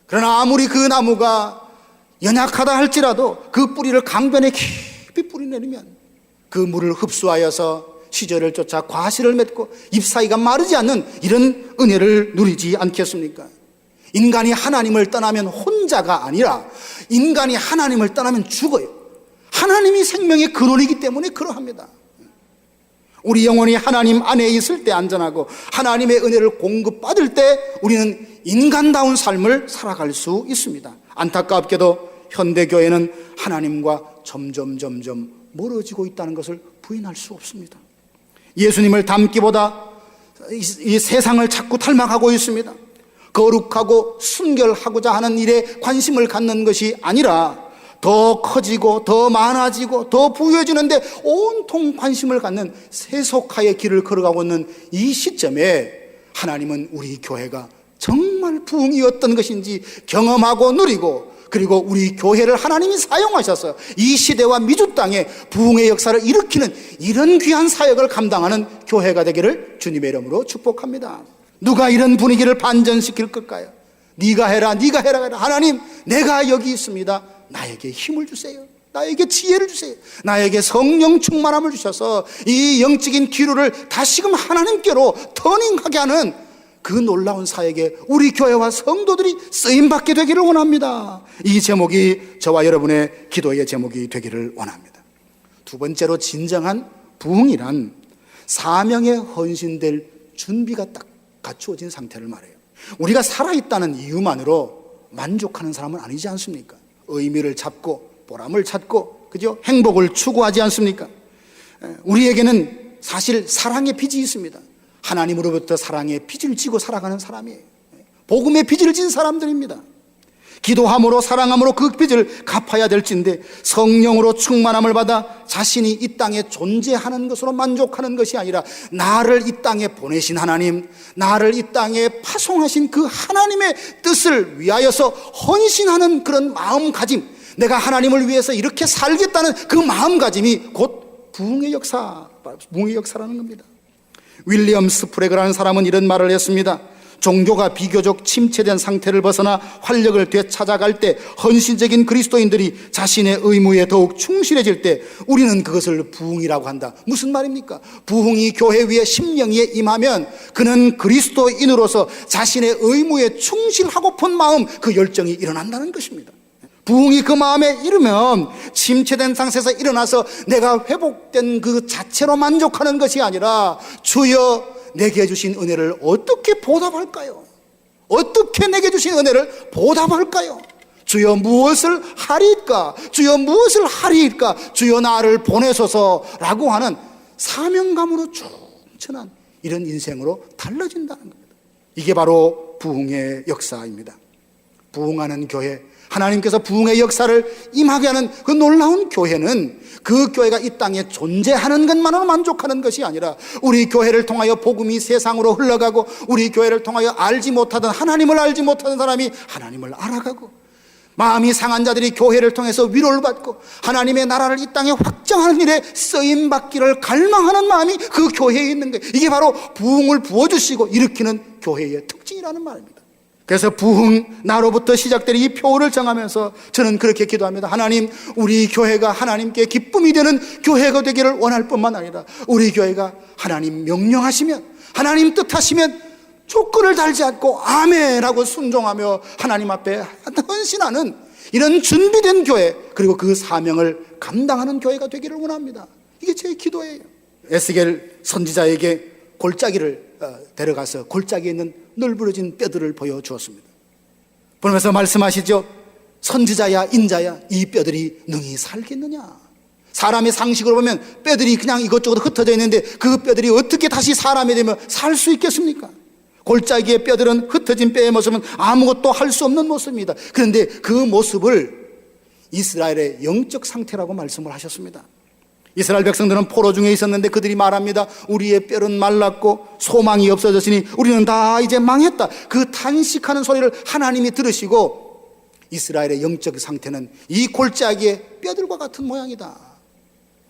그러나 아무리 그 나무가 연약하다 할지라도 그 뿌리를 강변에 깊이 뿌리내리면 그 물을 흡수하여서 시절을 쫓아 과실을 맺고 잎사이가 마르지 않는 이런 은혜를 누리지 않겠습니까? 인간이 하나님을 떠나면 혼자가 아니라 인간이 하나님을 떠나면 죽어요. 하나님이 생명의 근원이기 때문에 그러합니다. 우리 영혼이 하나님 안에 있을 때 안전하고 하나님의 은혜를 공급받을 때 우리는 인간다운 삶을 살아갈 수 있습니다. 안타깝게도 현대교회는 하나님과 점점 멀어지고 있다는 것을 부인할 수 없습니다. 예수님을 닮기보다 이 세상을 자꾸 닮아가고 있습니다. 거룩하고 순결하고자 하는 일에 관심을 갖는 것이 아니라 더 커지고 더 많아지고 더 부유해지는데 온통 관심을 갖는 세속화의 길을 걸어가고 있는 이 시점에 하나님은 우리 교회가 정말 부흥이 어떤 것인지 경험하고 누리고 그리고 우리 교회를 하나님이 사용하셔서 이 시대와 미주 땅에 부흥의 역사를 일으키는 이런 귀한 사역을 감당하는 교회가 되기를 주님의 이름으로 축복합니다. 누가 이런 분위기를 반전시킬 걸까요? 네가 해라 하나님 내가 여기 있습니다. 나에게 힘을 주세요. 나에게 지혜를 주세요. 나에게 성령 충만함을 주셔서 이 영적인 기류를 다시금 하나님께로 터닝하게 하는 그 놀라운 사역에 우리 교회와 성도들이 쓰임받게 되기를 원합니다. 이 제목이 저와 여러분의 기도의 제목이 되기를 원합니다. 두 번째로 진정한 부흥이란 사명에 헌신될 준비가 딱 갖추어진 상태를 말해요. 우리가 살아있다는 이유만으로 만족하는 사람은 아니지 않습니까? 의미를 찾고 보람을 찾고 그죠? 행복을 추구하지 않습니까? 우리에게는 사실 사랑의 빚이 있습니다. 하나님으로부터 사랑의 빚을 지고 살아가는 사람이에요. 복음의 빚을 진 사람들입니다. 기도함으로 사랑함으로 그 빚을 갚아야 될진데 성령으로 충만함을 받아 자신이 이 땅에 존재하는 것으로 만족하는 것이 아니라 나를 이 땅에 보내신 하나님, 나를 이 땅에 파송하신 그 하나님의 뜻을 위하여서 헌신하는 그런 마음가짐, 내가 하나님을 위해서 이렇게 살겠다는 그 마음가짐이 곧 부흥의 역사라는 겁니다. 윌리엄 스프레그라는 사람은 이런 말을 했습니다. 종교가 비교적 침체된 상태를 벗어나 활력을 되찾아갈 때 헌신적인 그리스도인들이 자신의 의무에 더욱 충실해질 때 우리는 그것을 부흥이라고 한다. 무슨 말입니까? 부흥이 교회 위에 심령 위에 임하면 그는 그리스도인으로서 자신의 의무에 충실하고픈 마음, 그 열정이 일어난다는 것입니다. 부흥이 그 마음에 이르면 침체된 상태에서 일어나서 내가 회복된 그 자체로 만족하는 것이 아니라 주여 내게 주신 은혜를 어떻게 보답할까요? 어떻게 내게 주신 은혜를 보답할까요? 주여 무엇을 하리이까? 주여 무엇을 하리이까? 주여 나를 보내소서라고 하는 사명감으로 충천한 이런 인생으로 달라진다는 겁니다. 이게 바로 부흥의 역사입니다. 부흥하는 교회, 하나님께서 부흥의 역사를 임하게 하는 그 놀라운 교회는 그 교회가 이 땅에 존재하는 것만으로 만족하는 것이 아니라 우리 교회를 통하여 복음이 세상으로 흘러가고 우리 교회를 통하여 하나님을 알지 못하던 사람이 하나님을 알아가고 마음이 상한 자들이 교회를 통해서 위로를 받고 하나님의 나라를 이 땅에 확장하는 일에 쓰임받기를 갈망하는 마음이 그 교회에 있는 거예요. 이게 바로 부흥을 부어주시고 일으키는 교회의 특징이라는 말입니다. 그래서 부흥 나로부터 시작될 이 표를 정하면서 저는 그렇게 기도합니다. 하나님, 우리 교회가 하나님께 기쁨이 되는 교회가 되기를 원할 뿐만 아니라 우리 교회가 하나님 명령하시면, 하나님 뜻하시면 조건을 달지 않고 아멘하고 순종하며 하나님 앞에 헌신하는 이런 준비된 교회, 그리고 그 사명을 감당하는 교회가 되기를 원합니다. 이게 제 기도예요. 에스겔 선지자에게 골짜기를 데려가서 골짜기에 있는 널브러진 뼈들을 보여주었습니다. 보면서 말씀하시죠. 선지자야 인자야 이 뼈들이 능히 살겠느냐. 사람의 상식으로 보면 뼈들이 그냥 이것저것 흩어져 있는데 그 뼈들이 어떻게 다시 사람이 되면 살 수 있겠습니까? 골짜기의 뼈들은, 흩어진 뼈의 모습은 아무것도 할 수 없는 모습입니다. 그런데 그 모습을 이스라엘의 영적 상태라고 말씀을 하셨습니다. 이스라엘 백성들은 포로 중에 있었는데 그들이 말합니다. 우리의 뼈는 말랐고 소망이 없어졌으니 우리는 다 이제 망했다. 그 탄식하는 소리를 하나님이 들으시고 이스라엘의 영적 상태는 이 골짜기의 뼈들과 같은 모양이다.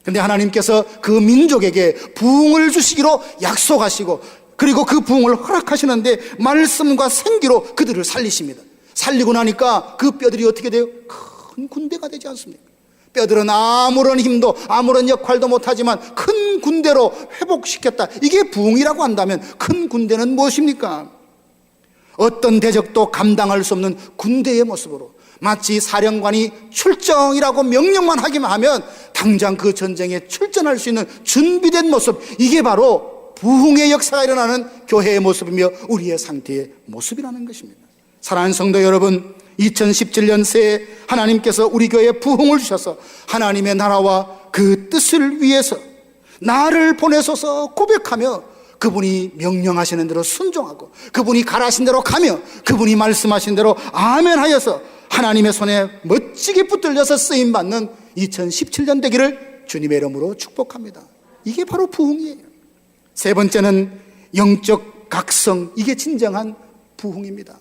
그런데 하나님께서 그 민족에게 부흥을 주시기로 약속하시고 그리고 그 부흥을 허락하시는데 말씀과 생기로 그들을 살리십니다. 살리고 나니까 그 뼈들이 어떻게 돼요? 큰 군대가 되지 않습니까? 뼈들은 아무런 힘도 아무런 역할도 못하지만 큰 군대로 회복시켰다. 이게 부흥이라고 한다면 큰 군대는 무엇입니까? 어떤 대적도 감당할 수 없는 군대의 모습으로, 마치 사령관이 출정이라고 명령만 하기만 하면 당장 그 전쟁에 출전할 수 있는 준비된 모습, 이게 바로 부흥의 역사가 일어나는 교회의 모습이며 우리의 상태의 모습이라는 것입니다. 사랑하는 성도 여러분, 2017년 새해 하나님께서 우리 교회에 부흥을 주셔서 하나님의 나라와 그 뜻을 위해서 나를 보내소서 고백하며 그분이 명령하시는 대로 순종하고 그분이 가라신 대로 가며 그분이 말씀하신 대로 아멘하여서 하나님의 손에 멋지게 붙들려서 쓰임받는 2017년 되기를 주님의 이름으로 축복합니다. 이게 바로 부흥이에요. 세 번째는 영적 각성, 이게 진정한 부흥입니다.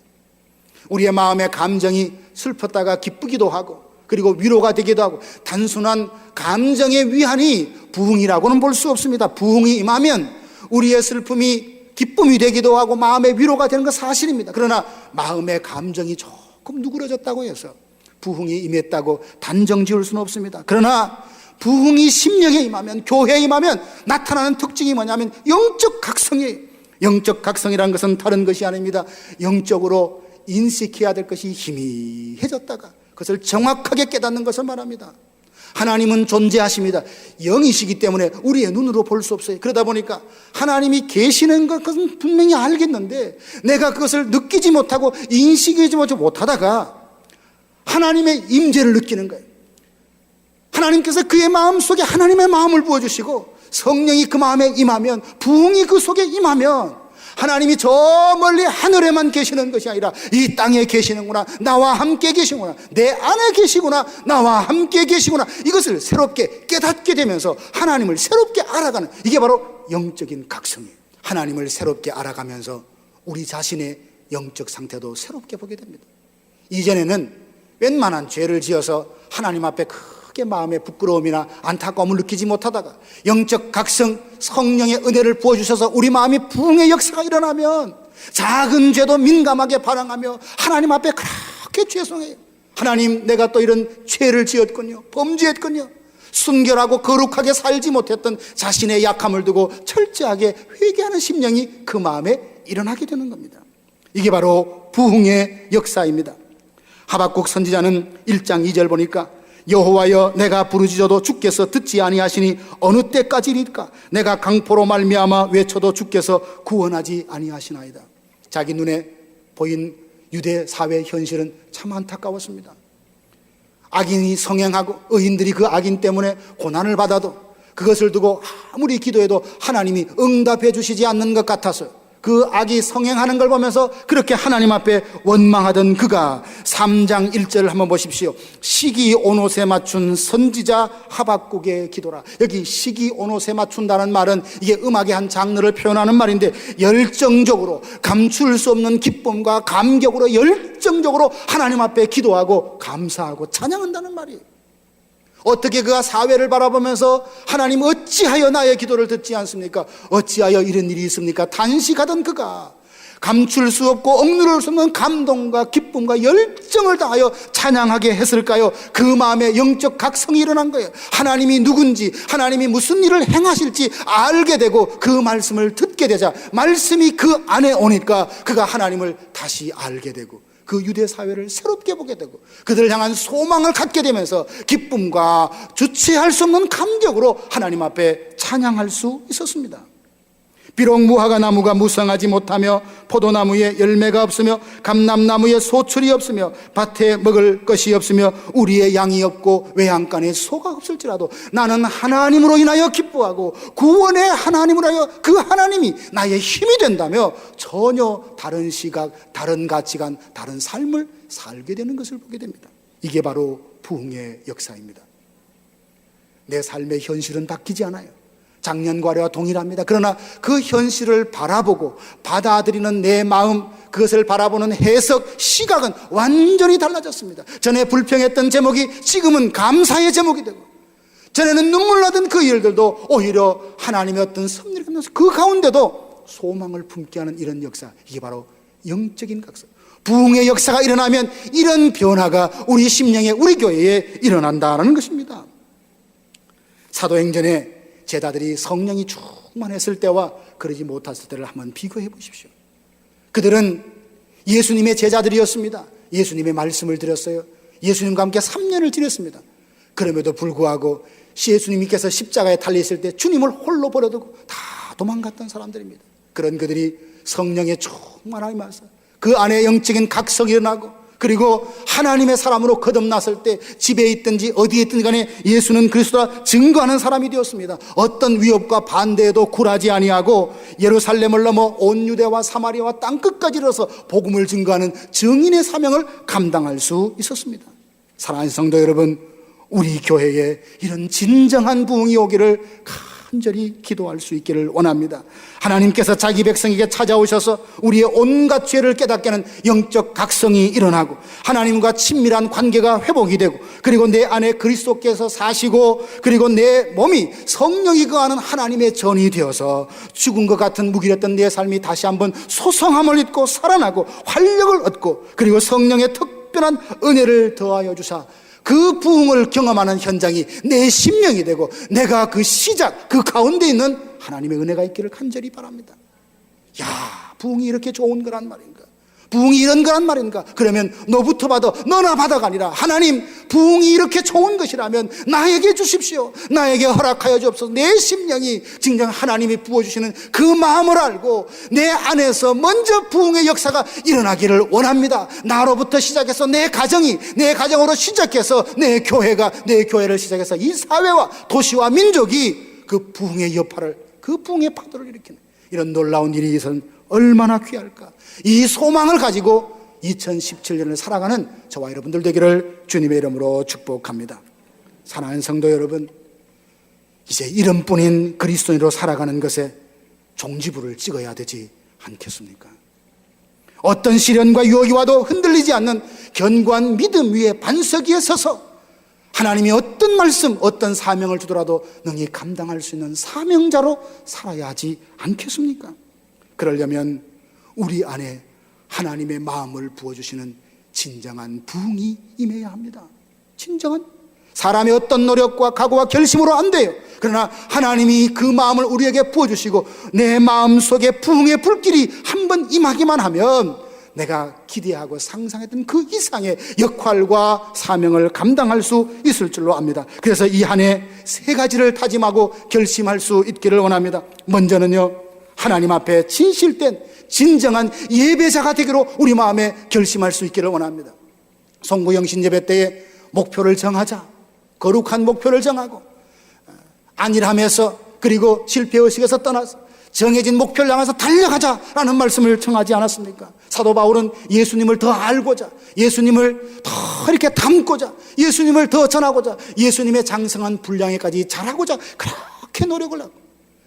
우리의 마음의 감정이 슬펐다가 기쁘기도 하고 그리고 위로가 되기도 하고 단순한 감정의 위안이 부흥이라고는 볼 수 없습니다. 부흥이 임하면 우리의 슬픔이 기쁨이 되기도 하고 마음의 위로가 되는 건 사실입니다. 그러나 마음의 감정이 조금 누그러졌다고 해서 부흥이 임했다고 단정 지을 수는 없습니다. 그러나 부흥이 심령에 임하면, 교회에 임하면 나타나는 특징이 뭐냐면 영적 각성이에요. 영적 각성이라는 것은 다른 것이 아닙니다. 영적으로 인식해야 될 것이 희미해졌다가 그것을 정확하게 깨닫는 것을 말합니다. 하나님은 존재하십니다. 영이시기 때문에 우리의 눈으로 볼 수 없어요. 그러다 보니까 하나님이 계시는 것은 분명히 알겠는데 내가 그것을 느끼지 못하고 인식하지 못하다가 하나님의 임재를 느끼는 거예요. 하나님께서 그의 마음속에 하나님의 마음을 부어주시고 성령이 그 마음에 임하면, 부흥이 그 속에 임하면 하나님이 저 멀리 하늘에만 계시는 것이 아니라 이 땅에 계시는구나, 나와 함께 계시구나, 내 안에 계시구나, 나와 함께 계시구나, 이것을 새롭게 깨닫게 되면서 하나님을 새롭게 알아가는, 이게 바로 영적인 각성이에요. 하나님을 새롭게 알아가면서 우리 자신의 영적 상태도 새롭게 보게 됩니다. 이전에는 웬만한 죄를 지어서 하나님 앞에 크게 마음의 부끄러움이나 안타까움을 느끼지 못하다가 영적 각성, 성령의 은혜를 부어주셔서 우리 마음이 부흥의 역사가 일어나면 작은 죄도 민감하게 반응하며 하나님 앞에 그렇게 죄송해요. 하나님, 내가 또 이런 죄를 지었군요, 범죄했군요. 순결하고 거룩하게 살지 못했던 자신의 약함을 두고 철저하게 회개하는 심령이 그 마음에 일어나게 되는 겁니다. 이게 바로 부흥의 역사입니다. 하박국 선지자는 1장 2절 보니까 여호와여, 내가 부르짖어도 주께서 듣지 아니하시니 어느 때까지니까? 내가 강포로 말미암아 외쳐도 주께서 구원하지 아니하시나이다. 자기 눈에 보인 유대 사회 현실은 참 안타까웠습니다. 악인이 성행하고 의인들이 그 악인 때문에 고난을 받아도 그것을 두고 아무리 기도해도 하나님이 응답해 주시지 않는 것 같아서 그 악이 성행하는 걸 보면서 그렇게 하나님 앞에 원망하던 그가 3장 1절을 한번 보십시오. 시기 온옷에 맞춘 선지자 하박국의 기도라. 여기 시기 온옷에 맞춘다는 말은 이게 음악의 한 장르를 표현하는 말인데, 열정적으로 감출 수 없는 기쁨과 감격으로 열정적으로 하나님 앞에 기도하고 감사하고 찬양한다는 말이에요. 어떻게 그가 사회를 바라보면서 하나님 어찌하여 나의 기도를 듣지 않습니까? 어찌하여 이런 일이 있습니까? 단식하던 그가 감출 수 없고 억누를 수 없는 감동과 기쁨과 열정을 다하여 찬양하게 했을까요? 그 마음에 영적 각성이 일어난 거예요. 하나님이 누군지, 하나님이 무슨 일을 행하실지 알게 되고 그 말씀을 듣게 되자 말씀이 그 안에 오니까 그가 하나님을 다시 알게 되고 그 유대 사회를 새롭게 보게 되고 그들을 향한 소망을 갖게 되면서 기쁨과 주체할 수 없는 감격으로 하나님 앞에 찬양할 수 있었습니다. 비록 무화과 나무가 무성하지 못하며 포도나무에 열매가 없으며 감람나무에 소출이 없으며 밭에 먹을 것이 없으며 우리의 양이 없고 외양간에 소가 없을지라도 나는 하나님으로 인하여 기뻐하고 구원의 하나님으로 하여 그 하나님이 나의 힘이 된다며 전혀 다른 시각, 다른 가치관, 다른 삶을 살게 되는 것을 보게 됩니다. 이게 바로 부흥의 역사입니다. 내 삶의 현실은 바뀌지 않아요. 작년과래와 동일합니다. 그러나 그 현실을 바라보고 받아들이는 내 마음, 그것을 바라보는 해석, 시각은 완전히 달라졌습니다. 전에 불평했던 제목이 지금은 감사의 제목이 되고, 전에는 눈물 나던 그 일들도 오히려 하나님의 어떤 섭리를 갖면서 그 가운데도 소망을 품게 하는 이런 역사, 이게 바로 영적인 각성. 부흥의 역사가 일어나면 이런 변화가 우리 심령에, 우리 교회에 일어난다는 것입니다. 사도행전에 제자들이 성령이 충만했을 때와 그러지 못했을 때를 한번 비교해 보십시오. 그들은 예수님의 제자들이었습니다. 예수님의 말씀을 들었어요. 예수님과 함께 3년을 지냈습니다. 그럼에도 불구하고 예수님께서 십자가에 달리실 때 주님을 홀로 버려두고 다 도망갔던 사람들입니다. 그런 그들이 성령의 충만함이 그 안에 영적인 각성이 일어나고, 그리고 하나님의 사람으로 거듭났을 때 집에 있든지 어디에 있든지 간에 예수는 그리스도라 증거하는 사람이 되었습니다. 어떤 위협과 반대에도 굴하지 아니하고 예루살렘을 넘어 온 유대와 사마리아와 땅끝까지 이르러서 복음을 증거하는 증인의 사명을 감당할 수 있었습니다. 사랑하는 성도 여러분, 우리 교회에 이런 진정한 부흥이 오기를 간절히 기도할 수 있기를 원합니다. 하나님께서 자기 백성에게 찾아오셔서 우리의 온갖 죄를 깨닫게 하는 영적 각성이 일어나고 하나님과 친밀한 관계가 회복이 되고, 그리고 내 안에 그리스도께서 사시고, 그리고 내 몸이 성령이 거하는 하나님의 전이 되어서 죽은 것 같은 무기력했던 내 삶이 다시 한번 소성함을 잊고 살아나고 활력을 얻고, 그리고 성령의 특별한 은혜를 더하여 주사 그 부흥을 경험하는 현장이 내 심령이 되고 내가 그 시작, 그 가운데 있는 하나님의 은혜가 있기를 간절히 바랍니다. 야, 부흥이 이렇게 좋은 거란 말인가? 부흥이 이런 거란 말인가? 그러면 너부터 받아, 너나 받아가 아니라 하나님, 부흥이 이렇게 좋은 것이라면 나에게 주십시오. 나에게 허락하여 주옵소서. 내 심령이 진정 하나님이 부어주시는 그 마음을 알고 내 안에서 먼저 부흥의 역사가 일어나기를 원합니다. 나로부터 시작해서 내 가정이, 내 가정으로 시작해서 내 교회가, 내 교회를 시작해서 이 사회와 도시와 민족이 그 부흥의 여파를, 그 부흥의 파도를 일으키는 이런 놀라운 일이 있어서는 얼마나 귀할까. 이 소망을 가지고 2017년을 살아가는 저와 여러분들 되기를 주님의 이름으로 축복합니다. 사랑하는 성도 여러분, 이제 이름뿐인 그리스도인으로 살아가는 것에 종지부를 찍어야 되지 않겠습니까? 어떤 시련과 유혹이 와도 흔들리지 않는 견고한 믿음 위에 반석 위에 서서 하나님이 어떤 말씀, 어떤 사명을 주더라도 능히 감당할 수 있는 사명자로 살아야 하지 않겠습니까? 그러려면 우리 안에 하나님의 마음을 부어주시는 진정한 부흥이 임해야 합니다. 진정한 사람의 어떤 노력과 각오와 결심으로 안 돼요. 그러나 하나님이 그 마음을 우리에게 부어주시고 내 마음속에 부흥의 불길이 한번 임하기만 하면 내가 기대하고 상상했던 그 이상의 역할과 사명을 감당할 수 있을 줄로 압니다. 그래서 이 한 해 3가지를 다짐하고 결심할 수 있기를 원합니다. 먼저는요, 하나님 앞에 진실된 진정한 예배자가 되기로 우리 마음에 결심할 수 있기를 원합니다. 송구영신 예배 때에 목표를 정하자. 거룩한 목표를 정하고 안일함에서 그리고 실패의식에서 떠나서 정해진 목표를 향해서 달려가자라는 말씀을 청하지 않았습니까? 사도 바울은 예수님을 더 알고자, 예수님을 더 이렇게 닮고자, 예수님을 더 전하고자, 예수님의 장성한 분량에까지 잘하고자 그렇게 노력을 하고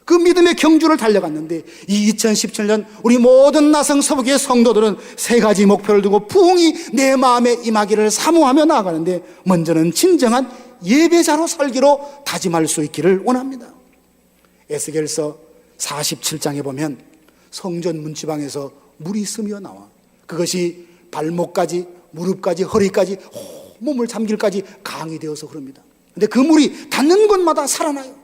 그 믿음의 경주를 달려갔는데, 이 2017년 우리 모든 나성 서북의 성도들은 세 가지 목표를 두고 부흥이 내 마음에 임하기를 사모하며 나아가는데, 먼저는 진정한 예배자로 살기로 다짐할 수 있기를 원합니다. 에스겔서 47장에 보면 성전 문지방에서 물이 스며 나와 그것이 발목까지, 무릎까지, 허리까지, 몸을 잠길까지 강이 되어서 흐릅니다. 근데 그 물이 닿는 곳마다 살아나요.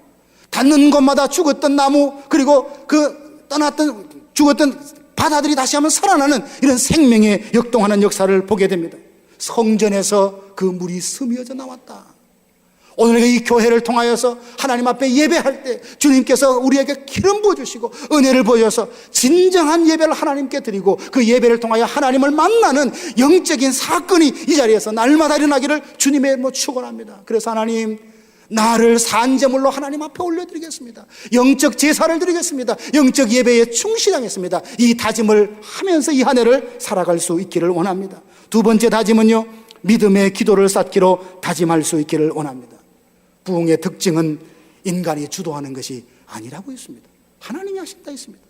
닿는 곳마다 죽었던 나무, 그리고 그 떠났던 죽었던 바다들이 다시 한번 살아나는 이런 생명의 역동하는 역사를 보게 됩니다. 성전에서 그 물이 스며져 나왔다. 오늘 이 교회를 통하여서 하나님 앞에 예배할 때 주님께서 우리에게 기름 부어주시고 은혜를 보여서 진정한 예배를 하나님께 드리고 그 예배를 통하여 하나님을 만나는 영적인 사건이 이 자리에서 날마다 일어나기를 주님의 이름으로 축원합니다. 그래서 하나님, 나를 산제물로 하나님 앞에 올려드리겠습니다. 영적 제사를 드리겠습니다. 영적 예배에 충실하겠습니다. 이 다짐을 하면서 이 한 해를 살아갈 수 있기를 원합니다. 두 번째 다짐은요, 믿음의 기도를 쌓기로 다짐할 수 있기를 원합니다. 부흥의 특징은 인간이 주도하는 것이 아니라고 했습니다. 하나님이 하신다 했습니다.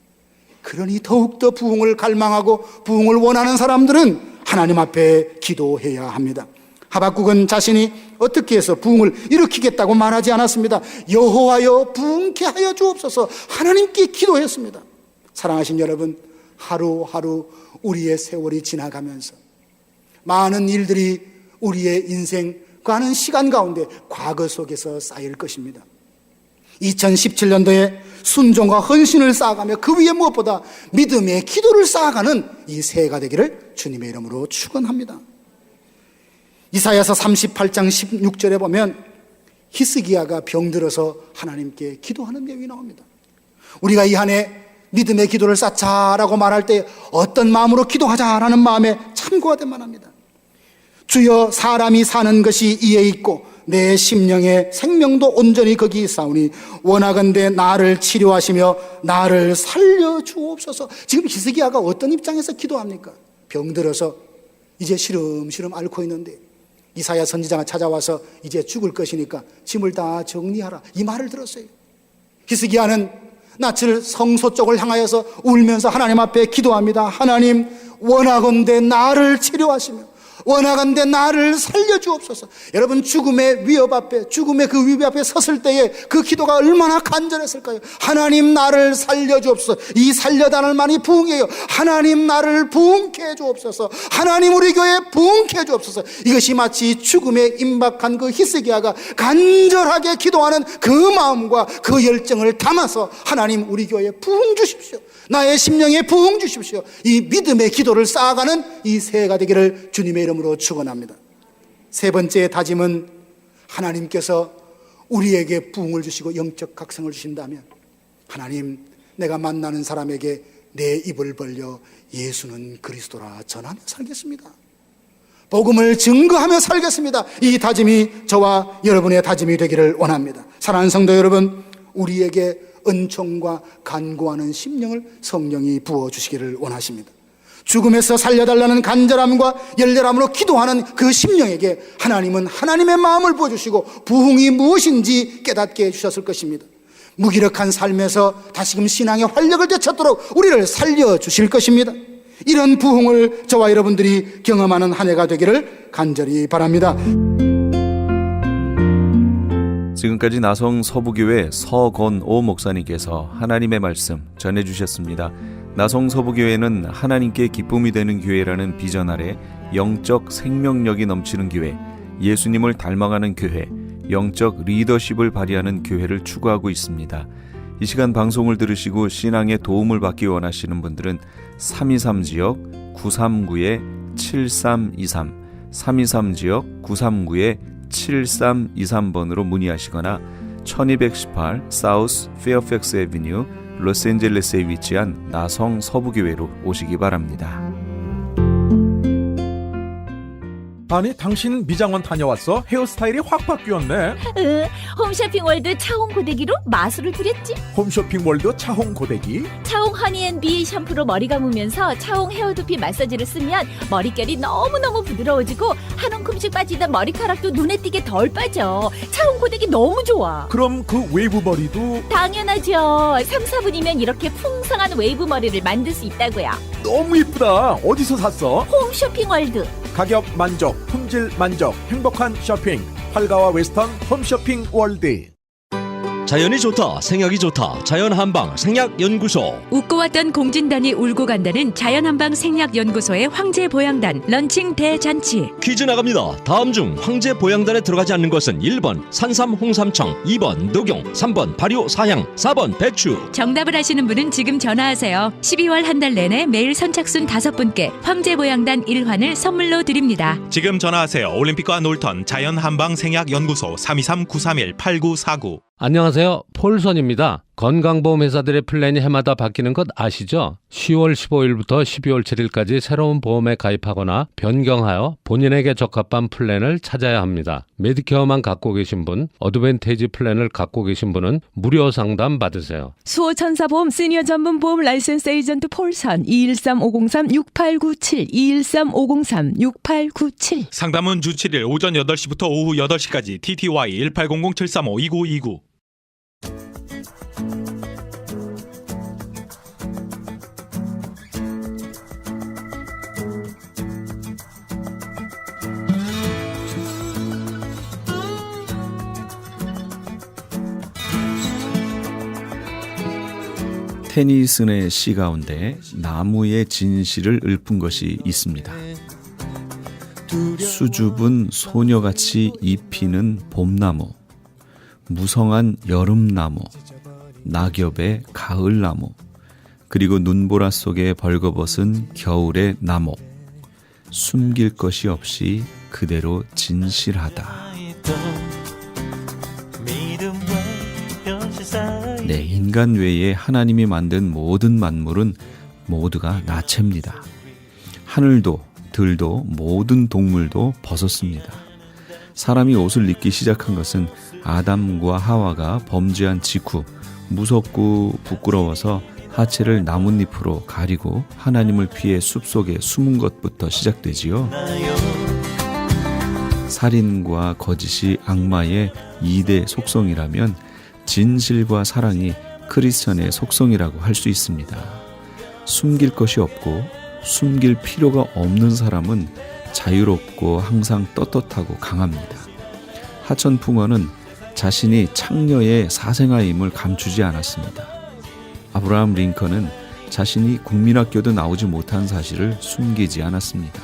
그러니 더욱더 부흥을 갈망하고 부흥을 원하는 사람들은 하나님 앞에 기도해야 합니다. 하박국은 자신이 어떻게 해서 부흥을 일으키겠다고 말하지 않았습니다. 여호와여 부흥케 하여 주옵소서 하나님께 기도했습니다. 사랑하신 여러분, 하루하루 우리의 세월이 지나가면서 많은 일들이 우리의 인생 가는 시간 가운데 과거 속에서 쌓일 것입니다. 2017년도에 순종과 헌신을 쌓아가며 그 위에 무엇보다 믿음의 기도를 쌓아가는 이 새해가 되기를 주님의 이름으로 축원합니다. 이사야서 38장 16절에 보면 히스기야가 병들어서 하나님께 기도하는 내용이 나옵니다. 우리가 이 한 해 믿음의 기도를 쌓자라고 말할 때 어떤 마음으로 기도하자라는 마음에 참고가 될 만합니다. 주여, 사람이 사는 것이 이에 있고 내 심령의 생명도 온전히 거기 있사오니 원하건대 나를 치료하시며 나를 살려주옵소서. 지금 히스기야가 어떤 입장에서 기도합니까? 병들어서 이제 시름시름 앓고 있는데 이사야 선지자가 찾아와서 이제 죽을 것이니까 짐을 다 정리하라, 이 말을 들었어요. 히스기야는 낯을 성소 쪽을 향하여서 울면서 하나님 앞에 기도합니다. 하나님, 원하건대 나를 치료하시며 원하건대 나를 살려주옵소서. 여러분, 죽음의 위협 앞에, 죽음의 그 위협 앞에 섰을 때에 그 기도가 얼마나 간절했을까요? 하나님, 나를 살려주옵소서. 이 살려다는 말이 부흥이에요. 하나님, 나를 부흥케 해주옵소서. 하나님, 우리 교회 부흥케 해주옵소서. 이것이 마치 죽음에 임박한 그 히스기야가 간절하게 기도하는 그 마음과 그 열정을 담아서 하나님, 우리 교회에 부흥 주십시오. 나의 심령에 부흥 주십시오. 이 믿음의 기도를 쌓아가는 이 새해가 되기를 주님의 이름으로 축원합니다. 세 번째 다짐은 하나님께서 우리에게 부흥을 주시고 영적 각성을 주신다면, 하나님, 내가 만나는 사람에게 내 입을 벌려 예수는 그리스도라 전하며 살겠습니다. 복음을 증거하며 살겠습니다. 이 다짐이 저와 여러분의 다짐이 되기를 원합니다. 사랑하는 성도 여러분, 우리에게 은총과 간구하는 심령을 성령이 부어주시기를 원하십니다. 죽음에서 살려달라는 간절함과 열렬함으로 기도하는 그 심령에게 하나님은 하나님의 마음을 부어주시고 부흥이 무엇인지 깨닫게 해주셨을 것입니다. 무기력한 삶에서 다시금 신앙의 활력을 되찾도록 우리를 살려주실 것입니다. 이런 부흥을 저와 여러분들이 경험하는 한 해가 되기를 간절히 바랍니다. 지금까지 나성 서부교회 서건오 목사님께서 하나님의 말씀 전해주셨습니다. 나성 서부교회는 하나님께 기쁨이 되는 교회라는 비전 아래 영적 생명력이 넘치는 교회, 예수님을 닮아가는 교회, 영적 리더십을 발휘하는 교회를 추구하고 있습니다. 이 시간 방송을 들으시고 신앙에 도움을 받기 원하시는 분들은 323지역 939-7323, 323지역 939-7323번으로 문의하시거나 1218 사우스 페어팩스 애비뉴 로스앤젤레스에 위치한 나성 서부교회로 오시기 바랍니다. 아니 당신 미장원 다녀왔어? 헤어스타일이 확 바뀌었네. 홈쇼핑 월드 차홍 고데기로 마술을 부렸지. 홈쇼핑 월드 차홍 고데기. 차홍 허니앤비 샴푸로 머리 감으면서 차홍 헤어두피 마사지를 쓰면 머릿결이 너무너무 부드러워지고 한 움큼씩 빠지던 머리카락도 눈에 띄게 덜 빠져. 차홍 고데기 너무 좋아. 그럼 그 웨이브 머리도 당연하죠. 3, 4분이면 이렇게 풍성한 웨이브 머리를 만들 수 있다고요. 너무 이쁘다. 어디서 샀어? 홈쇼핑 월드. 가격 만족, 품질 만족, 행복한 쇼핑. 팔가와 웨스턴 홈쇼핑 월드. 자연이 좋다, 생약이 좋다. 자연한방 생약연구소. 웃고 왔던 공진단이 울고 간다는 자연한방 생약연구소의 황제보양단 런칭 대잔치. 퀴즈 나갑니다. 다음 중 황제보양단에 들어가지 않는 것은 1번 산삼 홍삼청, 2번 녹용, 3번 발효 사향, 4번 배추. 정답을 아시는 분은 지금 전화하세요. 12월 한 달 내내 매일 선착순 5분께 황제보양단 1환을 선물로 드립니다. 지금 전화하세요. 올림픽과 놀턴 자연한방 생약연구소 323-931-8949. 안녕하세요. 폴선입니다. 건강보험회사들의 플랜이 해마다 바뀌는 것 아시죠? 10월 15일부터 12월 7일까지 새로운 보험에 가입하거나 변경하여 본인에게 적합한 플랜을 찾아야 합니다. 메디케어만 갖고 계신 분, 어드밴테이지 플랜을 갖고 계신 분은 무료 상담 받으세요. 수호천사보험 시니어 전문 보험 라이센스 에이전트 폴선 213-503-6897 213-503-6897. 상담은 주 7일 오전 8시부터 오후 8시까지. TTY 1800-735-2929. 테니슨의 시 가운데 나무의 진실을 읊은 것이 있습니다. 수줍은 소녀같이 잎피는 봄나무, 무성한 여름나무, 낙엽의 가을나무, 그리고 눈보라 속에 벌거벗은 겨울의 나목. 숨길 것이 없이 그대로 진실하다. 네, 인간 외에 하나님이 만든 모든 만물은 모두가 나체입니다. 하늘도 들도 모든 동물도 벗었습니다. 사람이 옷을 입기 시작한 것은 아담과 하와가 범죄한 직후 무섭고 부끄러워서 하체를 나뭇잎으로 가리고 하나님을 피해 숲속에 숨은 것부터 시작되지요. 살인과 거짓이 악마의 2대 속성이라면 진실과 사랑이 크리스천의 속성이라고 할 수 있습니다. 숨길 것이 없고 숨길 필요가 없는 사람은 자유롭고 항상 떳떳하고 강합니다. 하천풍어는 자신이 창녀의 사생아임을 감추지 않았습니다. 아브라함 링컨은 자신이 국민학교도 나오지 못한 사실을 숨기지 않았습니다.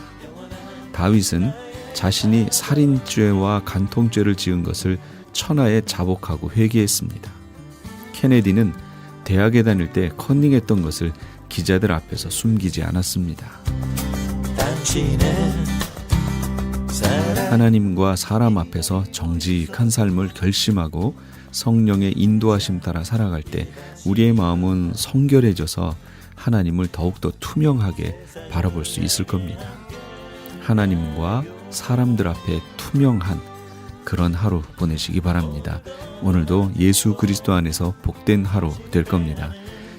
다윗은 자신이 살인죄와 간통죄를 지은 것을 천하에 자복하고 회개했습니다. 케네디는 대학에 다닐 때 컨닝했던 것을 기자들 앞에서 숨기지 않았습니다. 하나님과 사람 앞에서 정직한 삶을 결심하고 성령의 인도하심 따라 살아갈 때 우리의 마음은 성결해져서 하나님을 더욱더 투명하게 바라볼 수 있을 겁니다. 하나님과 사람들 앞에 투명한 그런 하루 보내시기 바랍니다. 오늘도 예수 그리스도 안에서 복된 하루 될 겁니다.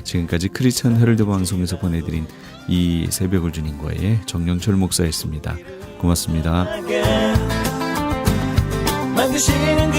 지금까지 크리스천 헤럴드 방송에서 보내드린 이 새벽을 주님과의 정영철 목사였습니다. 고맙습니다. 만드시는 그